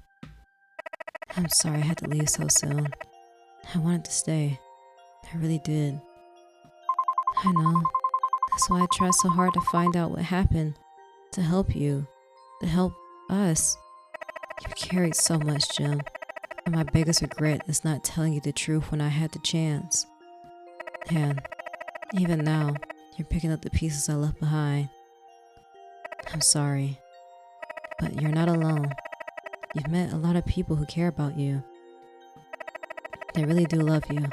I'm sorry I had to leave so soon. I wanted to stay. I really did. I know. That's why I tried so hard to find out what happened. To help you. To help us. You've carried so much, Jim. And my biggest regret is not telling you the truth when I had the chance. And even now, you're picking up the pieces I left behind. I'm sorry. But you're not alone. You've met a lot of people who care about you. They really do love you.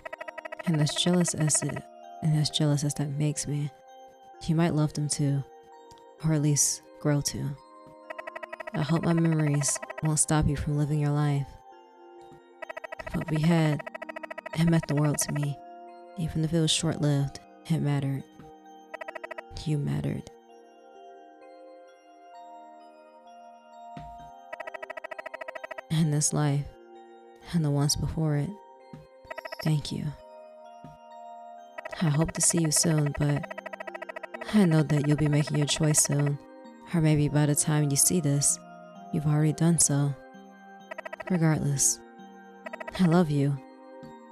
And as jealous as that makes me, you might love them too. Or at least grow to. I hope my memories won't stop you from living your life. What we had, it meant the world to me. Even if it was short-lived, it mattered. You mattered. And this life, and the ones before it, thank you. I hope to see you soon, but I know that you'll be making your choice soon. Or maybe by the time you see this, you've already done so. Regardless, I love you.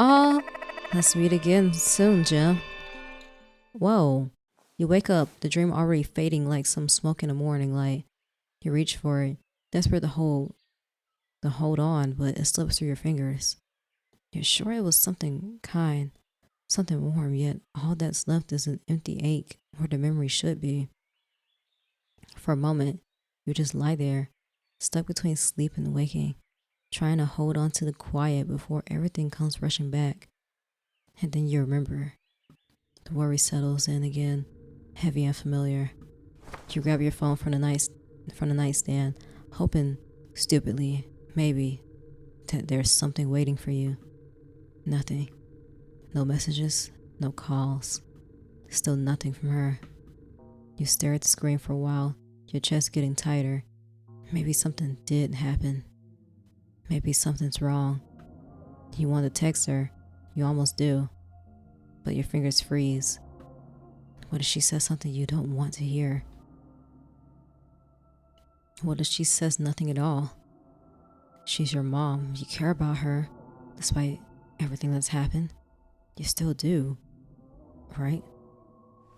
Aw, let's meet again soon, Jim. Whoa. You wake up, the dream already fading like some smoke in a morning light. You reach for it, desperate to hold on, but it slips through your fingers. You're sure it was something kind, something warm, yet all that's left is an empty ache where the memory should be. For a moment, you just lie there, stuck between sleep and waking, trying to hold on to the quiet before everything comes rushing back. And then you remember. The worry settles in again, heavy and familiar. You grab your phone from the nightstand, hoping, stupidly, maybe, that there's something waiting for you. Nothing. No messages, No calls. Still nothing from her. You stare at the screen for a while, your chest getting tighter. Maybe something did happen. Maybe something's wrong. You want to text her. You almost do. But your fingers freeze. What if she says something you don't want to hear? What if she says nothing at all? She's your mom. You care about her. Despite everything that's happened. You still do. Right?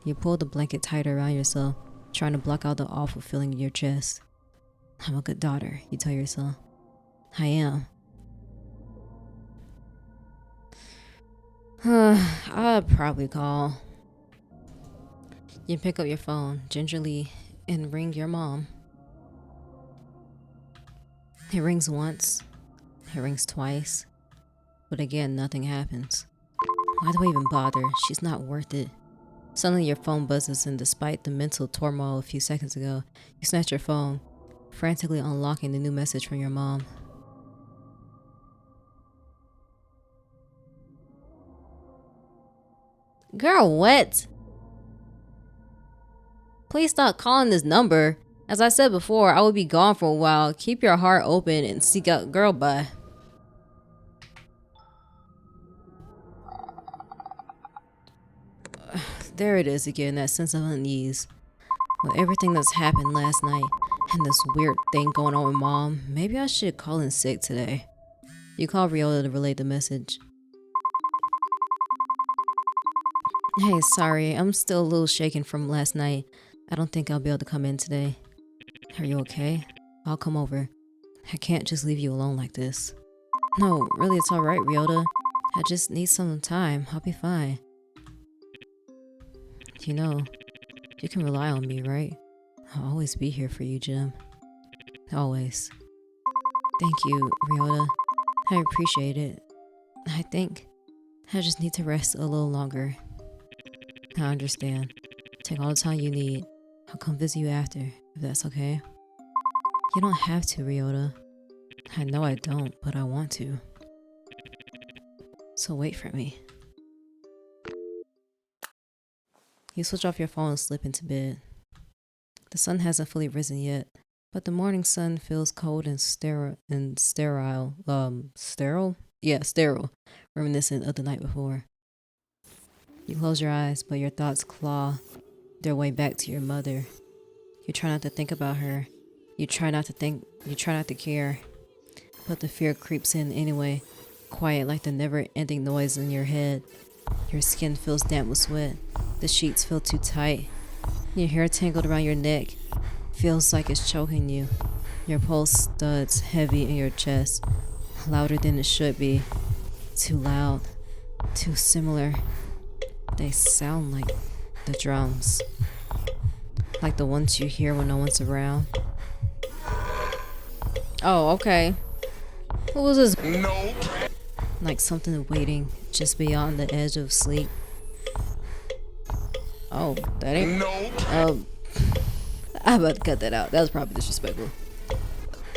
You pull the blanket tighter around yourself, trying to block out the awful feeling in your chest. I'm a good daughter, you tell yourself. I am. I'd probably call. You pick up your phone gingerly and ring your mom. It rings once. It rings twice. But again, nothing happens. Why do I even bother? She's not worth it. Suddenly your phone buzzes, and despite the mental turmoil a few seconds ago, you snatch your phone, frantically unlocking the new message from your mom. Girl, what? Please stop calling this number. As I said before, I will be gone for a while. Keep your heart open and seek out. Girl, bye. There it is again, that sense of unease. With everything that's happened last night and this weird thing going on with mom, maybe I should call in sick today. You call Riola to relay the message. Hey, sorry, I'm still a little shaken from last night. I don't think I'll be able to come in today. Are you okay? I'll come over. I can't just leave you alone like this. No, really, it's alright, Riola. I just need some time. I'll be fine. You know, you can rely on me, right? I'll always be here for you, Jim. Always. Thank you, Riola. I appreciate it. I think I just need to rest a little longer. I understand. Take all the time you need. I'll come visit you after, if that's okay. You don't have to, Riola. I know I don't, but I want to. So wait for me. You switch off your phone and slip into bed. The sun hasn't fully risen yet, but the morning sun feels cold and sterile. Sterile? Yeah, sterile, reminiscent of the night before. You close your eyes, but your thoughts claw their way back to your mother. You try not to think about her. You try not to care. But the fear creeps in anyway, quiet like the never-ending noise in your head. Your skin feels damp with sweat. The sheets feel too tight. Your hair tangled around your neck feels like it's choking you. Your pulse studs heavy in your chest, louder than it should be. Too loud, too similar. They sound like the drums. Like the ones you hear when no one's around. Oh, okay. What was this? No. Like something waiting just beyond the edge of sleep. Oh, that ain't... No. I'm about to cut that out. That was probably disrespectful.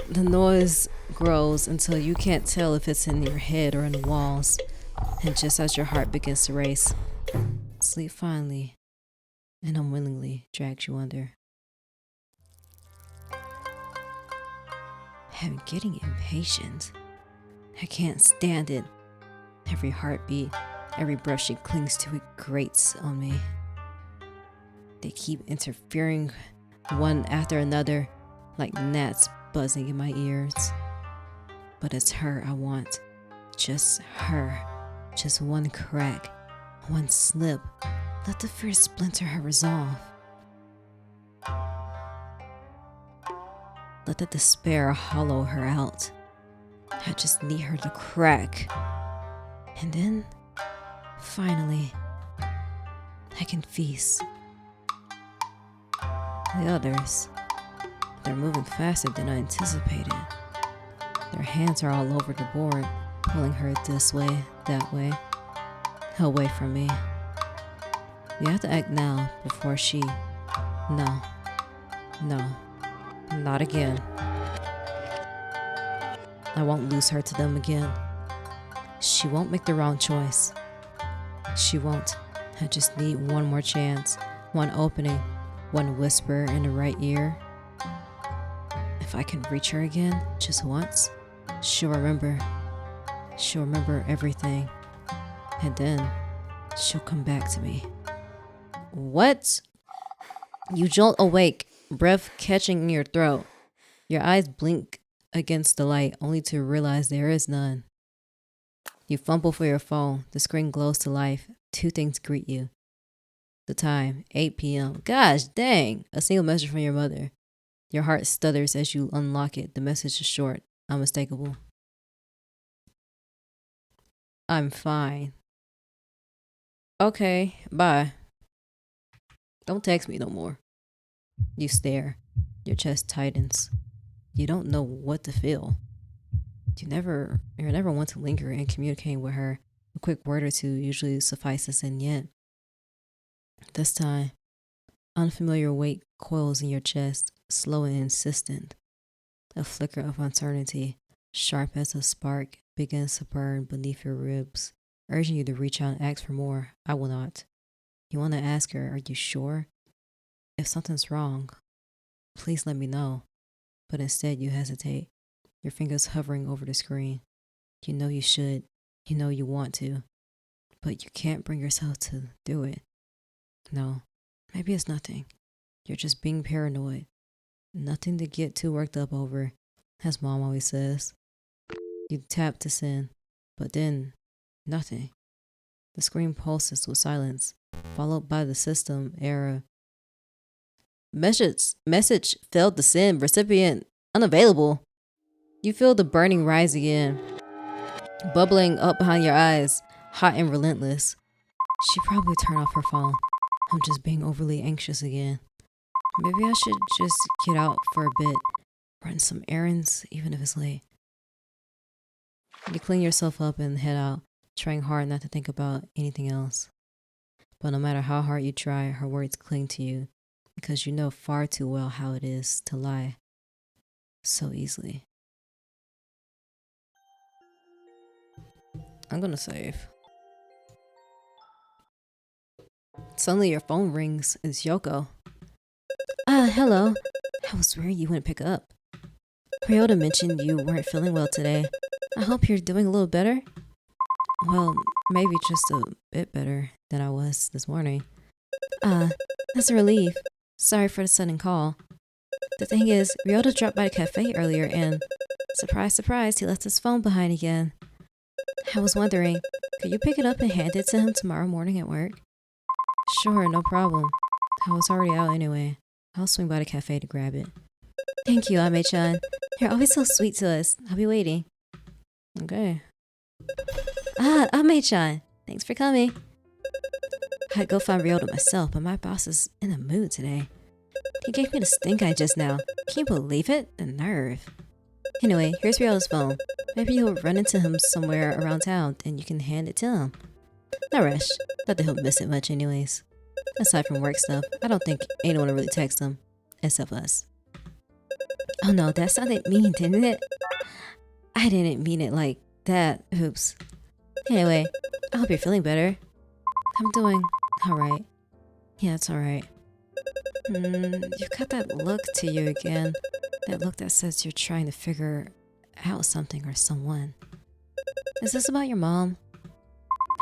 The noise grows until you can't tell if it's in your head or in the walls. And just as your heart begins to race, sleep finally and unwillingly drags you under. I'm getting impatient. I can't stand it. Every heartbeat, every breath she clings to, it grates on me. They keep interfering one after another like gnats buzzing in my ears. But it's her I want. Just her. Just one crack. One slip. Let the fear splinter her resolve. Let the despair hollow her out. I just need her to crack. And then, finally, I can feast. The others, they're moving faster than I anticipated. Their hands are all over the board, pulling her this way, that way, away from me. We have to act now before she... No, not again. I won't lose her to them again. She won't make the wrong choice. She won't. I just need one more chance, one opening, one whisper in the right ear. If I can reach her again, just once, she'll remember. She'll remember everything. And then she'll come back to me. What? You jolt awake, breath catching in your throat. Your eyes blink against the light, only to realize there is none. You fumble for your phone. The screen glows to life. Two things greet you. The time, 8 p.m. Gosh dang! A single message from your mother. Your heart stutters as you unlock it. The message is short, unmistakable. I'm fine. Okay, bye. Don't text me no more. You stare. Your chest tightens. You don't know what to feel. You're never one to linger and communicate with her. A quick word or two usually suffices, and yet, this time, unfamiliar weight coils in your chest, slow and insistent. A flicker of uncertainty, sharp as a spark, begins to burn beneath your ribs, urging you to reach out and ask for more. I will not. You want to ask her, are you sure? If something's wrong, please let me know. But instead you hesitate, your fingers hovering over the screen. You know you should. You know you want to. But you can't bring yourself to do it. No, maybe it's nothing. You're just being paranoid. Nothing to get too worked up over, as Mom always says. You tap to send, but then nothing. The screen pulses with silence, followed by the system error. Message failed to send. Recipient unavailable. You feel the burning rise again, bubbling up behind your eyes, hot and relentless. She probably turned off her phone. I'm just being overly anxious again. Maybe I should just get out for a bit, run some errands, even if it's late. You clean yourself up and head out, trying hard not to think about anything else. But no matter how hard you try, her words cling to you, because you know far too well how it is to lie so easily. I'm gonna save. Suddenly your phone rings. It's Yoko. Hello. I was worried you wouldn't pick up. Ryota mentioned you weren't feeling well today. I hope you're doing a little better. Well, maybe just a bit better than I was this morning. That's a relief. Sorry for the sudden call. The thing is, Ryota dropped by the cafe earlier and, surprise, surprise, he left his phone behind again. I was wondering, could you pick it up and hand it to him tomorrow morning at work? Sure, no problem. I was already out anyway. I'll swing by the cafe to grab it. Thank you, Ame-chan. You're always so sweet to us. I'll be waiting. Okay. Ame-chan. Thanks for coming. I'd go find Ryota myself, but my boss is in a mood today. He gave me the stink eye just now. Can you believe it? The nerve. Anyway, here's Ryota's phone. Maybe you'll run into him somewhere around town and you can hand it to him. No rush. Not that he'll miss it much anyways. Aside from work stuff, I don't think anyone will really text him. Except us. Oh no, that sounded mean, didn't it? I didn't mean it like that. Oops. Anyway, I hope you're feeling better. I'm doing alright. Yeah, it's alright. You've got that look to you again. That look that says you're trying to figure out something or someone. Is this about your mom?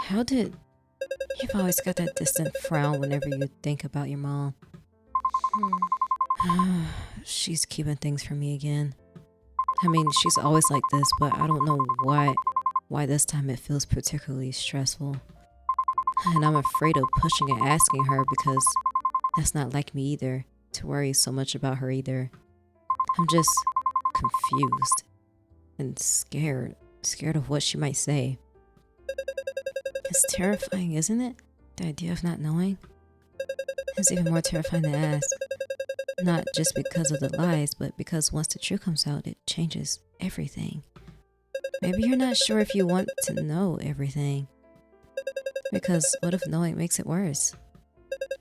You've always got that distant frown whenever you think about your mom. She's keeping things from me again. I mean, she's always like this, but I don't know why this time it feels particularly stressful. And I'm afraid of pushing and asking her because that's not like me either, to worry so much about her either. I'm just confused and scared of what she might say. It's terrifying, isn't it? The idea of not knowing. It's even more terrifying to ask. Not just because of the lies, but because once the truth comes out, it changes everything. Maybe you're not sure if you want to know everything. Because what if knowing makes it worse?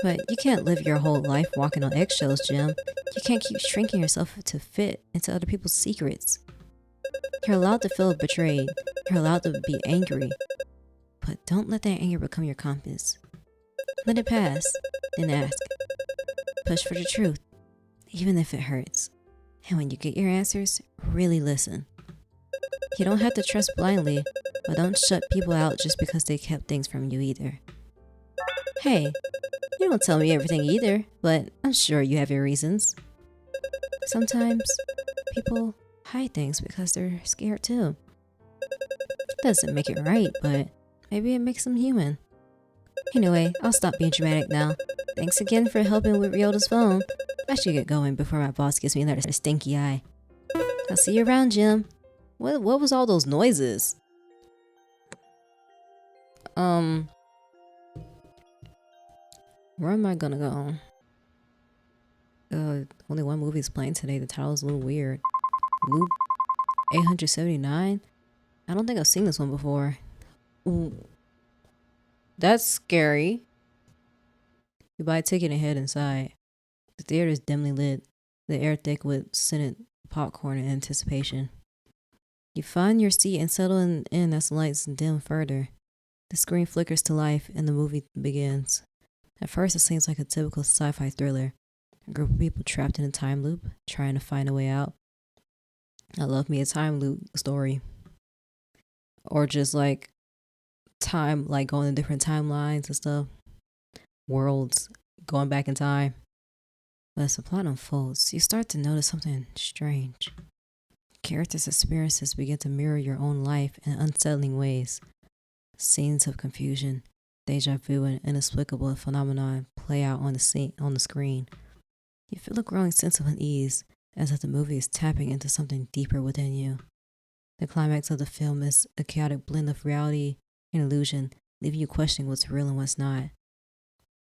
But you can't live your whole life walking on eggshells, Jim. You can't keep shrinking yourself to fit into other people's secrets. You're allowed to feel betrayed. You're allowed to be angry. But don't let that anger become your compass. Let it pass, then ask. Push for the truth, even if it hurts. And when you get your answers, really listen. You don't have to trust blindly, but don't shut people out just because they kept things from you either. Hey, you don't tell me everything either, but I'm sure you have your reasons. Sometimes people hide things because they're scared too. Doesn't make it right, but maybe it makes them human. Anyway, I'll stop being dramatic now. Thanks again for helping with Ryota's phone. I should get going before my boss gives me another stinky eye. I'll see you around, Jim. What was all those noises? Where am I gonna go? Only one movie is playing today. The title is a little weird. Loop 879? I don't think I've seen this one before. Ooh. That's scary. You buy a ticket and head inside. The theater is dimly lit, the air thick with scented popcorn and anticipation. You find your seat and settle in as the lights dim further. The screen flickers to life and the movie begins. At first, it seems like a typical sci-fi thriller. A group of people trapped in a time loop, trying to find a way out. I love me a time loop story. Or just like time, like going to different timelines and stuff. Worlds, going back in time. But as the plot unfolds, you start to notice something strange. Characters' experiences begin to mirror your own life in unsettling ways. Scenes of confusion, deja vu, and inexplicable phenomenon play out on the screen. You feel a growing sense of unease, as if the movie is tapping into something deeper within you. The climax of the film is a chaotic blend of reality and illusion, leaving you questioning what's real and what's not.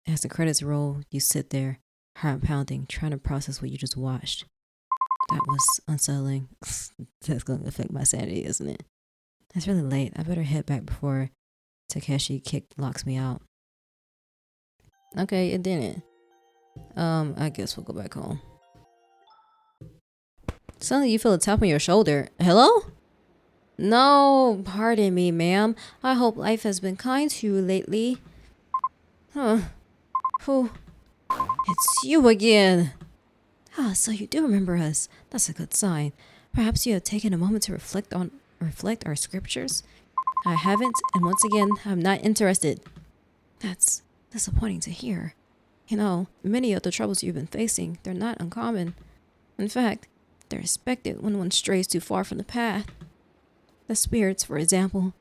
As the credits roll, you sit there, heart pounding, trying to process what you just watched. That was unsettling. That's going to affect my sanity, isn't it? It's really late. I better head back before Takeshi locks me out. Okay, it didn't. I guess we'll go back home. Suddenly you feel a tap on your shoulder. Hello? No, pardon me, ma'am. I hope life has been kind to you lately. Huh. Whew. It's you again. Ah, so you do remember us. That's a good sign. Perhaps you have taken a moment to reflect our scriptures. I haven't, and once again, I'm not interested. That's disappointing to hear. You know, many of the troubles you've been facing, they're not uncommon. In fact, they're expected when one strays too far from the path. The spirits, for example.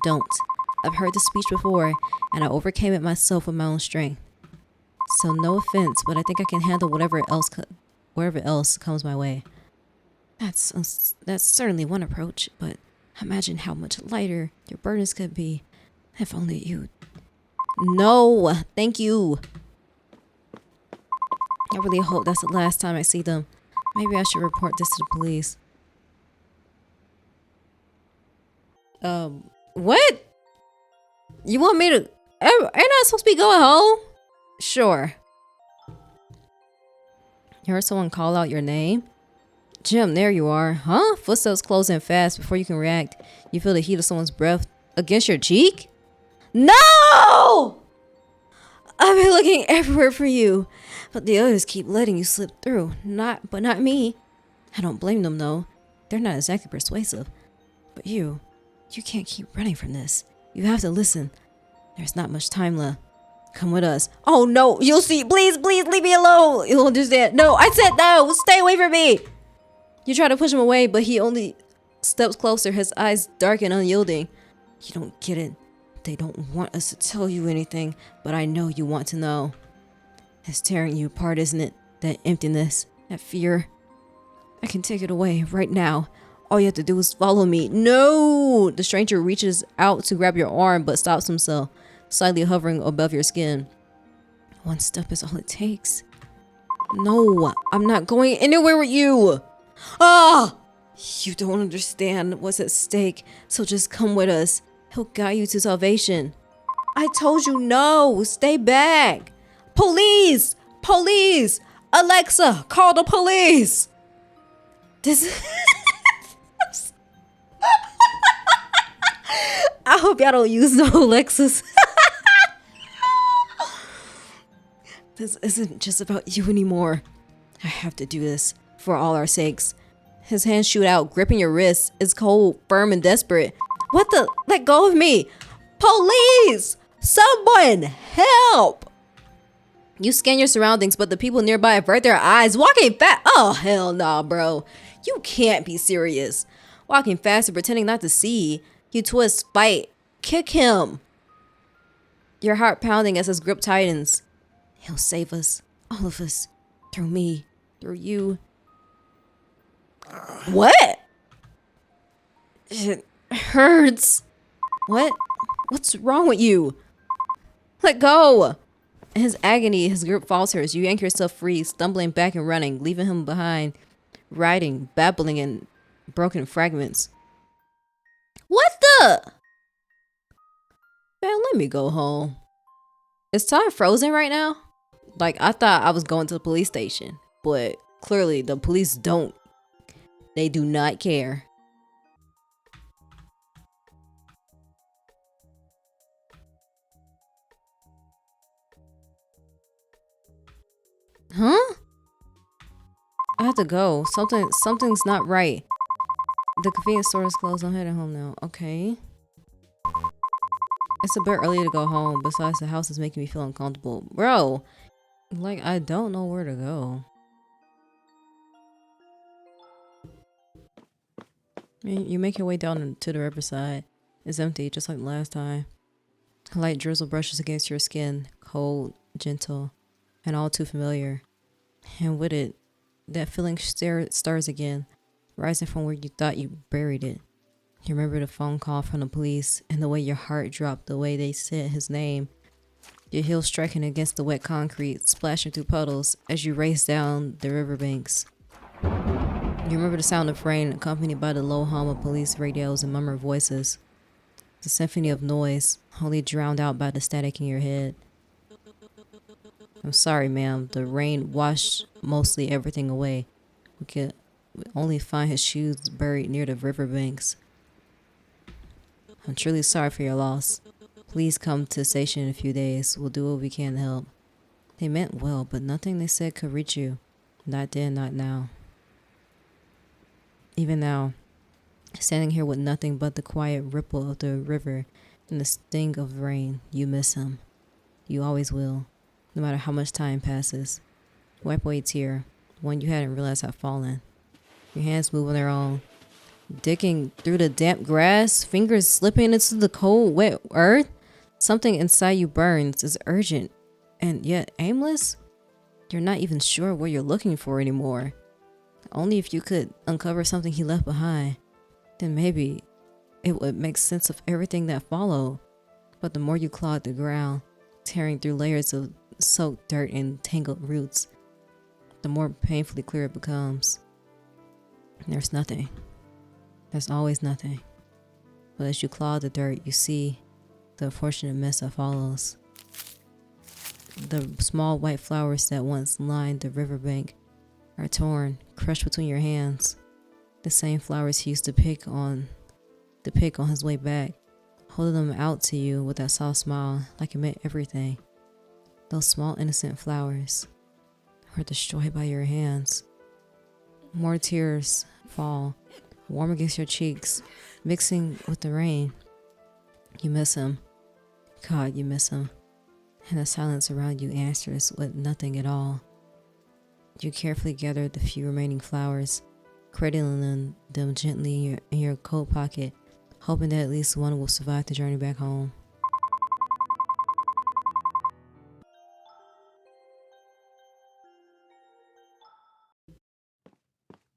Don't. I've heard the speech before, and I overcame it myself with my own strength. So no offense, but I think I can handle whatever else comes my way. That's certainly one approach, but imagine how much lighter your burdens could be if only you... No, thank you. I really hope that's the last time I see them. Maybe I should report this to the police. What? You want me to... Ain't I supposed to be going home? Sure. You heard someone call out your name? Jim, there you are. Huh? Footsteps close in fast before you can react. You feel the heat of someone's breath against your cheek? No! I've been looking everywhere for you, but the others keep letting you slip through. Not me. I don't blame them though. They're not exactly persuasive. But you can't keep running from this. You have to listen. There's not much time left. Come with us. Oh no, you'll see. Please, leave me alone. You'll understand. No, I said no. Stay away from me. You try to push him away, but he only steps closer, his eyes dark and unyielding. You don't get it. They don't want us to tell you anything, but I know you want to know. It's tearing you apart, isn't it? That emptiness, that fear. I can take it away right now. All you have to do is follow me. No! The stranger reaches out to grab your arm, but stops himself, slightly hovering above your skin. One step is all it takes. No, I'm not going anywhere with you. Ah! You don't understand what's at stake, so just come with us. He'll guide you to salvation. I told you no. Stay back. Police! Police! Alexa, call the police! This... I hope y'all don't use no Alexas. This isn't just about you anymore. I have to do this for all our sakes. His hands shoot out, gripping your wrists. It's cold, firm, and desperate. What the? Let go of me! Police! Someone! Help! You scan your surroundings, but the people nearby avert their eyes, walking fast. Oh, hell nah, bro. You can't be serious. Walking fast and pretending not to see. You twist, fight, kick him. Your heart pounding as his grip tightens. He'll save us. All of us. Through me. Through you. What? It hurts. What? What's wrong with you? Let go. In his agony, his grip falters. You yank yourself free, stumbling back and running, leaving him behind, riding, babbling in broken fragments. What the? Man, let me go home. Is time frozen right now? Like, I thought I was going to the police station, but clearly the police don't. They do not care. Huh? I have to go. Something's not right. The convenience store is closed. I'm heading home now. Okay. It's a bit early to go home. Besides, the house is making me feel uncomfortable. Bro, like, I don't know where to go. You make your way down to the riverside. It's empty, just like last time. A light drizzle brushes against your skin. Cold, gentle, and all too familiar. And with it, that feeling stirs again, rising from where you thought you buried it. You remember the phone call from the police and the way your heart dropped, the way they said his name. Your heels striking against the wet concrete, splashing through puddles as you race down the riverbanks. You remember the sound of rain accompanied by the low hum of police radios and murmured voices. The symphony of noise, wholly drowned out by the static in your head. I'm sorry, ma'am. The rain washed mostly everything away. We could only find his shoes buried near the riverbanks. I'm truly sorry for your loss. Please come to the station in a few days. We'll do what we can to help. They meant well, but nothing they said could reach you. Not then, not now. Even now, standing here with nothing but the quiet ripple of the river and the sting of rain, you miss him. You always will, no matter how much time passes. Wipe away a tear, one you hadn't realized had fallen. Your hands move on their own, digging through the damp grass, fingers slipping into the cold, wet earth. Something inside you burns, is urgent, and yet aimless. You're not even sure what you're looking for anymore. Only if you could uncover something he left behind, then maybe it would make sense of everything that followed. But the more you claw at the ground, tearing through layers of soaked dirt and tangled roots, the more painfully clear it becomes. There's nothing. There's always nothing. But as you claw the dirt, you see the unfortunate mess that follows. The small white flowers that once lined the riverbank are torn, crushed between your hands. The same flowers he used to pick on his way back, holding them out to you with that soft smile like it meant everything. Those small innocent flowers were destroyed by your hands. More tears fall, warm against your cheeks, mixing with the rain. You miss him. God, you miss him. And the silence around you answers with nothing at all. You carefully gather the few remaining flowers, cradling them gently in your coat pocket, hoping that at least one will survive the journey back home.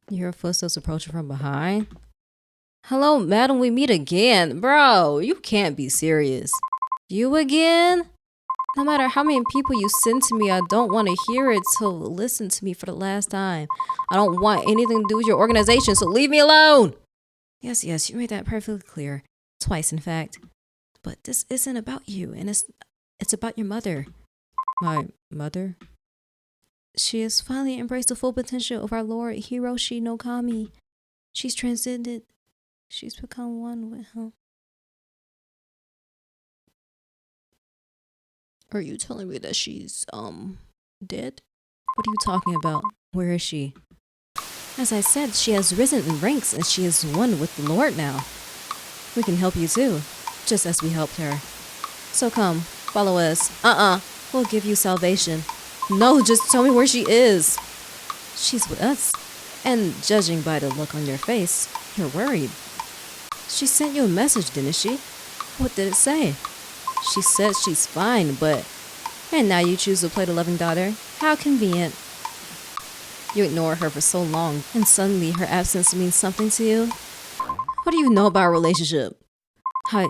You hear footsteps approaching from behind. Hello, madam, we meet again. Bro, you can't be serious. You again? No matter how many people you send to me, I don't want to hear it, so listen to me for the last time. I don't want anything to do with your organization, so leave me alone. Yes, you made that perfectly clear. Twice, in fact. But this isn't about you, and it's about your mother. My mother? She has finally embraced the full potential of our Lord Hiroshi no Kami. She's transcended. She's become one with him. Are you telling me that she's, Dead? What are you talking about? Where is she? As I said, she has risen in ranks and she is one with the Lord now. We can help you too, just as we helped her. So come, follow us. We'll give you salvation. No, just tell me where she is. She's with us. And judging by the look on your face, you're worried. She sent you a message, didn't she? What did it say? She said she's fine, but... And now you choose to play the loving daughter? How convenient. You ignore her for so long, and suddenly her absence means something to you? What do you know about our relationship? I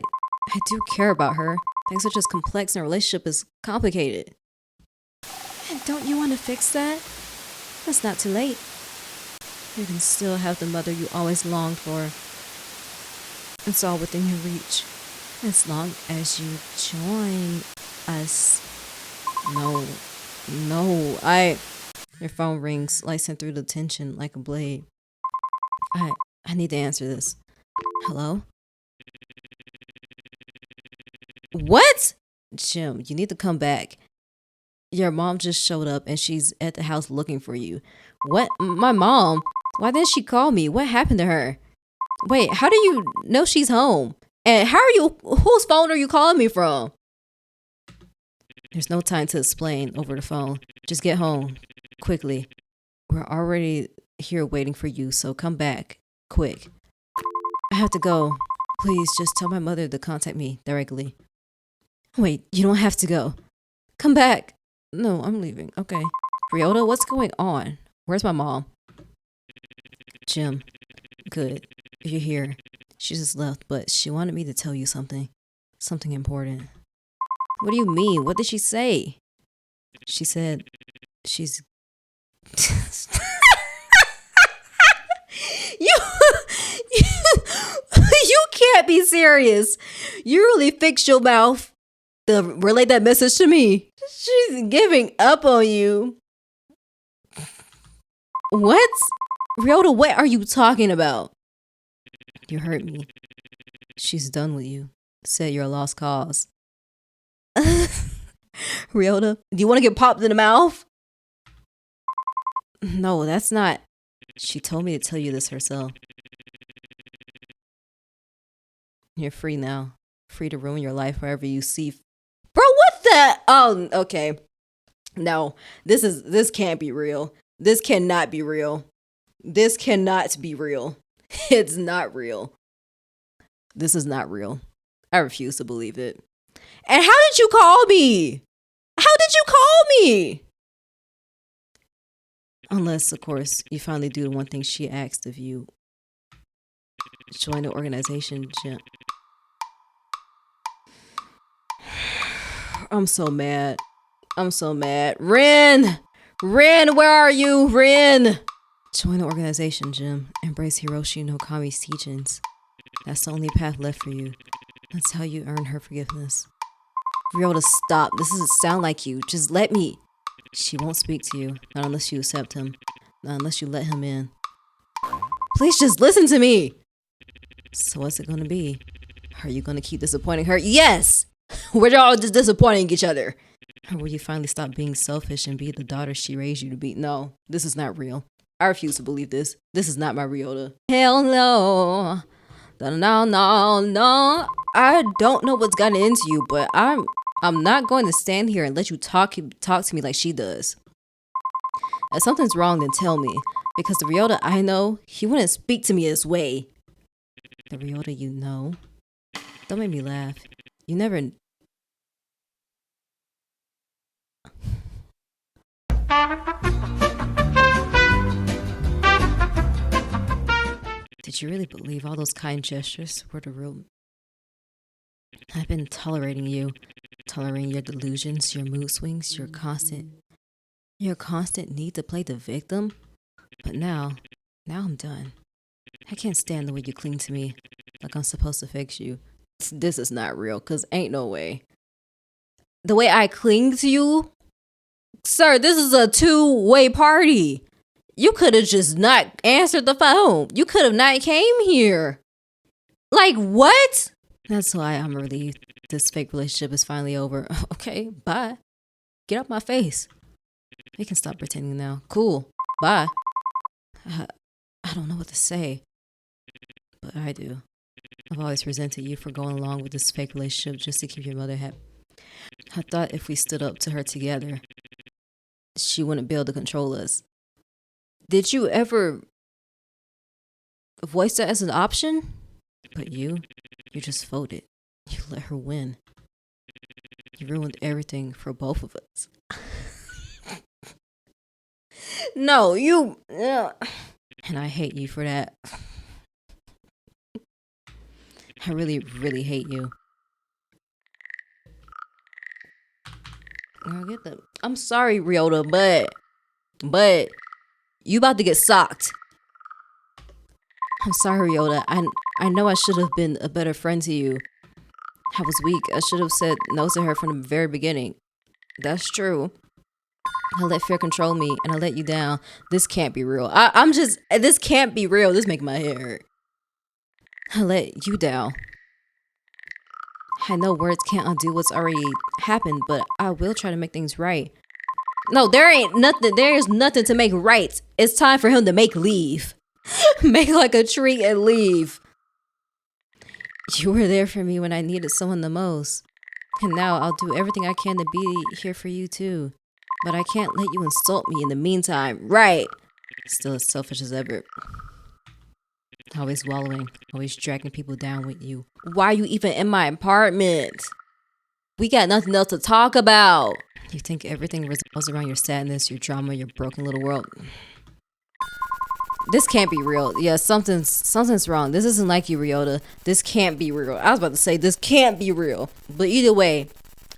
do care about her. Things are just complex and our relationship is complicated. And don't you want to fix that? It's not too late. You can still have the mother you always longed for. It's all within your reach. As long as you join us. No. Your phone rings, slicing through the tension like a blade. I need to answer this. Hello? What? Jim, you need to come back. Your mom just showed up and she's at the house looking for you. What? My mom? Why didn't she call me? What happened to her? Wait, how do you know she's home? And whose phone are you calling me from? There's no time to explain over the phone. Just get home. Quickly. We're already here waiting for you, so come back. Quick. I have to go. Please, just tell my mother to contact me directly. Wait, you don't have to go. Come back. No, I'm leaving. Okay. Ryota, what's going on? Where's my mom? Jim. Good. You're here. She just left, but she wanted me to tell you something. Something important. What do you mean? What did she say? She said she's... You can't be serious. You really fixed your mouth to relay that message to me. She's giving up on you. What? Ryota, what are you talking about? You hurt me. She's done with you. Said you're a lost cause. Ryota, do you want to get popped in the mouth? No, that's not. She told me to tell you this herself. You're free now. Free to ruin your life wherever you see. Bro, what the? Oh, okay. No, this can't be real. This cannot be real. This cannot be real. It's not real. This is not real. I refuse to believe it. And how did you call me? How did you call me? Unless, of course, you finally do the one thing she asked of you. Join the organization, Jim. I'm so mad. Rin, where are you? Rin! Join the organization, Jim. Embrace Hiroshi no Kami's teachings. That's the only path left for you. That's how you earn her forgiveness. Ryota, stop. This doesn't sound like you. Just let me. She won't speak to you. Not unless you accept him. Not unless you let him in. Please just listen to me. So what's it going to be? Are you going to keep disappointing her? Yes! We're all just disappointing each other. Or will you finally stop being selfish and be the daughter she raised you to be? No, this is not real. I refuse to believe this. This is not my Ryota. Hell no. No. I don't know what's gotten into you, but I'm not going to stand here and let you talk to me like she does. If something's wrong, then tell me. Because the Ryota I know, he wouldn't speak to me this way. The Ryota you know? Don't make me laugh. You never... Did you really believe all those kind gestures were the real... I've been tolerating you. Tolerating your delusions, your mood swings, your constant need to play the victim. But now I'm done. I can't stand the way you cling to me, like I'm supposed to fix you. This is not real, cause ain't no way. The way I cling to you? Sir, this is a two-way party. You could have just not answered the phone. You could have not came here. Like, what? That's why I'm relieved this fake relationship is finally over. Okay, bye. Get out my face. We can stop pretending now. Cool. Bye. I don't know what to say, but I do. I've always resented you for going along with this fake relationship just to keep your mother happy. I thought if we stood up to her together, she wouldn't be able to control us. Did you ever voice that as an option? But you just voted. You let her win. You ruined everything for both of us. No, you... And I hate you for that. I really, really hate you. Girl, get the... I'm sorry, Ryota, but you about to get socked. I'm sorry, Ryota. I know I should have been a better friend to you. I was weak. I should have said no to her from the very beginning. That's true. I let fear control me and I let you down. This can't be real. This can't be real. This make my head hurt. I let you down. I know words can't undo what's already happened, but I will try to make things right. No, there ain't nothing. There is nothing to make right. It's time for him to make leave. Make like a tree and leave. You were there for me when I needed someone the most. And now I'll do everything I can to be here for you too. But I can't let you insult me in the meantime. Right. Still as selfish as ever. Always wallowing. Always dragging people down with you. Why are you even in my apartment? We got nothing else to talk about. You think everything revolves around your sadness, your drama, your broken little world. This can't be real. Yeah, something's wrong. This isn't like you, Ryota. This can't be real. I was about to say this can't be real. But either way,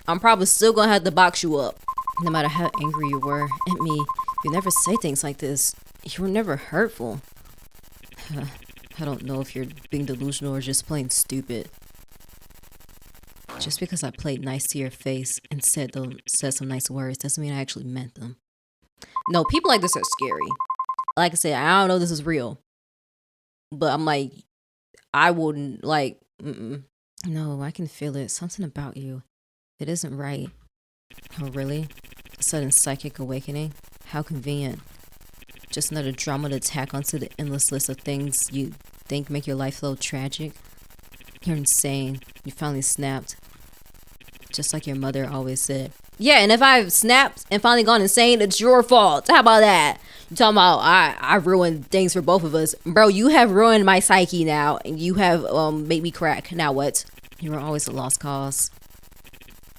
I'm probably still gonna have to box you up. No matter how angry you were at me, you never say things like this. You were never hurtful. I don't know if you're being delusional or just plain stupid. Just because I played nice to your face and said some nice words doesn't mean I actually meant them. No, people like this are scary. Like I said, I don't know if this is real. But I'm like, I wouldn't, like, No, I can feel it. Something about you. It isn't right. Oh, really? A sudden psychic awakening? How convenient. Just another drama to tack onto the endless list of things you think make your life flow tragic. You're insane. You finally snapped. Just like your mother always said. Yeah, and if I've snapped and finally gone insane, it's your fault. How about that? You talking about I ruined things for both of us. Bro, you have ruined my psyche now. And you have made me crack. Now what? You were always a lost cause.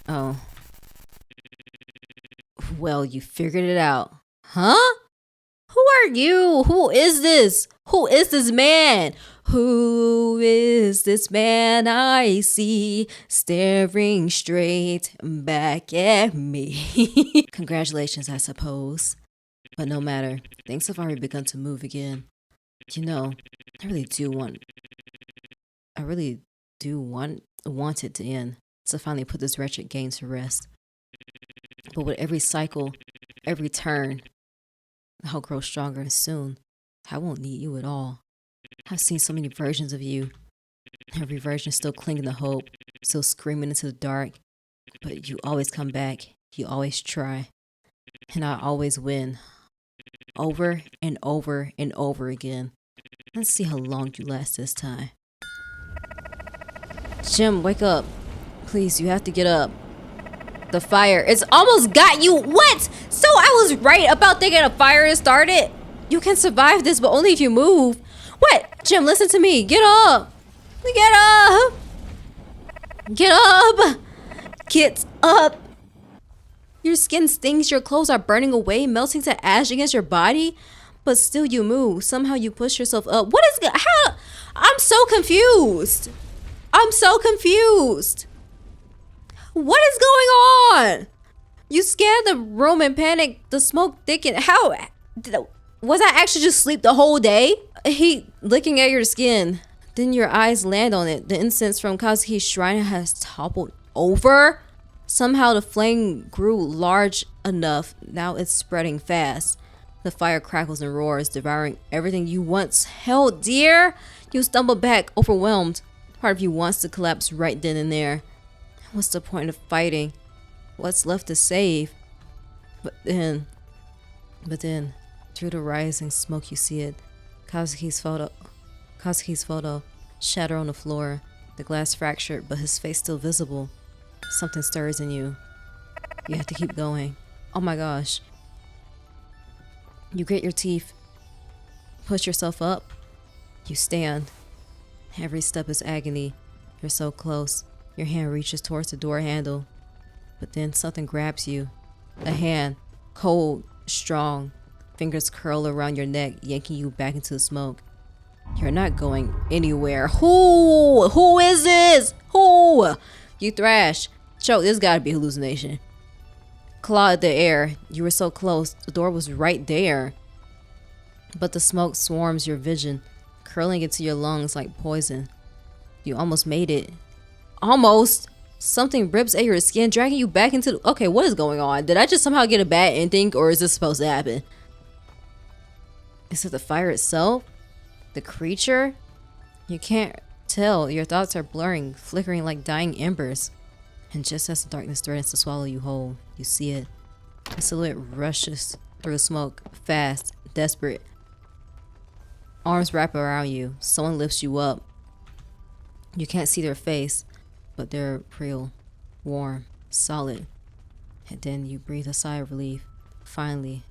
Oh. Well, you figured it out. Huh? Who are you? Who is this? Who is this man? Who is this man I see staring straight back at me? Congratulations, I suppose. But no matter, things have already begun to move again. You know, I really do want it to end, to finally put this wretched game to rest. But with every cycle, every turn, I'll grow stronger and soon I won't need you at all. I've seen so many versions of you. Every version is still clinging to hope, still screaming into the dark. But you always come back. You always try. And I always win. Over and over and over again. Let's see how long you last this time. Jim, wake up. Please, you have to get up. The fire, it's almost got you. What? So I was right about thinking a fire has started? You can survive this, but only if you move. What? Jim, listen to me. Get up. Get up. Get up. Get up. Your skin stings. Your clothes are burning away, melting to ash against your body. But still you move. Somehow you push yourself up. What is... How? I'm so confused. I'm so confused. What is going on? You scared the room and panicked. The smoke thickened. How? Was I actually just asleep the whole day? Heat licking at your skin. Then your eyes land on it. The incense from Kazuki's shrine has toppled over. Somehow the flame grew large enough. Now it's spreading fast. The fire crackles and roars, devouring everything you once held dear. You stumble back, overwhelmed. Part of you wants to collapse right then and there. What's the point of fighting? What's left to save? But then But then, through the rising smoke, you see it. Kazuki's photo shatter on the floor, the glass fractured, but his face still visible. Something stirs in you. You have to keep going. Oh my gosh. You grit your teeth, push yourself up. You stand. Every step is agony. You're so close. Your hand reaches towards the door handle, but then something grabs you. A hand, cold, strong. Fingers curl around your neck, yanking you back into the smoke. You're not going anywhere. Who is this? Who? You thrash. Choke, this gotta be hallucination. Claw at the air. You were so close. The door was right there. But the smoke swarms your vision, curling into your lungs like poison. You almost made it. Almost. Something rips at your skin, dragging you back into the... Okay, what is going on? Did I just somehow get a bad ending, or is this supposed to happen? Is it the fire itself? The creature? You can't tell. Your thoughts are blurring, flickering like dying embers. And just as the darkness threatens to swallow you whole, you see it. A silhouette rushes through the smoke, fast, desperate. Arms wrap around you. Someone lifts you up. You can't see their face, but they're real, warm, solid. And then you breathe a sigh of relief, finally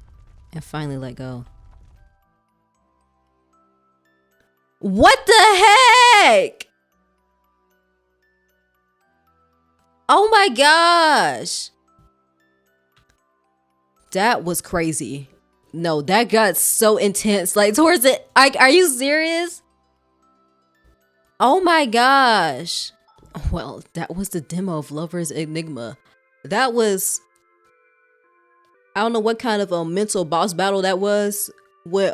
let go. What the heck? Oh my gosh. That was crazy. No, that got so intense. Like towards it. Are you serious? Oh my gosh. Well, that was the demo of Lover's Enigma. That was, I don't know what kind of a mental boss battle that was with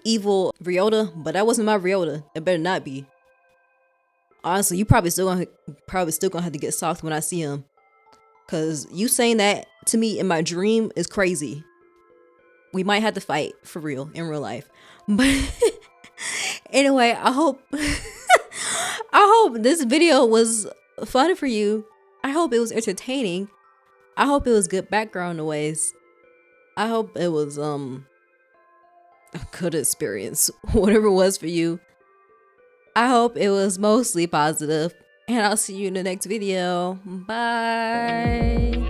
evil Ryota, but that wasn't my Ryota. It better not be. Honestly, you probably still gonna have to get socked when I see him. Cause you saying that to me in my dream is crazy. We might have to fight for real in real life. But anyway, I hope this video was fun for you. I hope it was entertaining. I hope it was good background noise. I hope it was a good experience, whatever it was for you. I hope it was mostly positive, and I'll see you in the next video. Bye.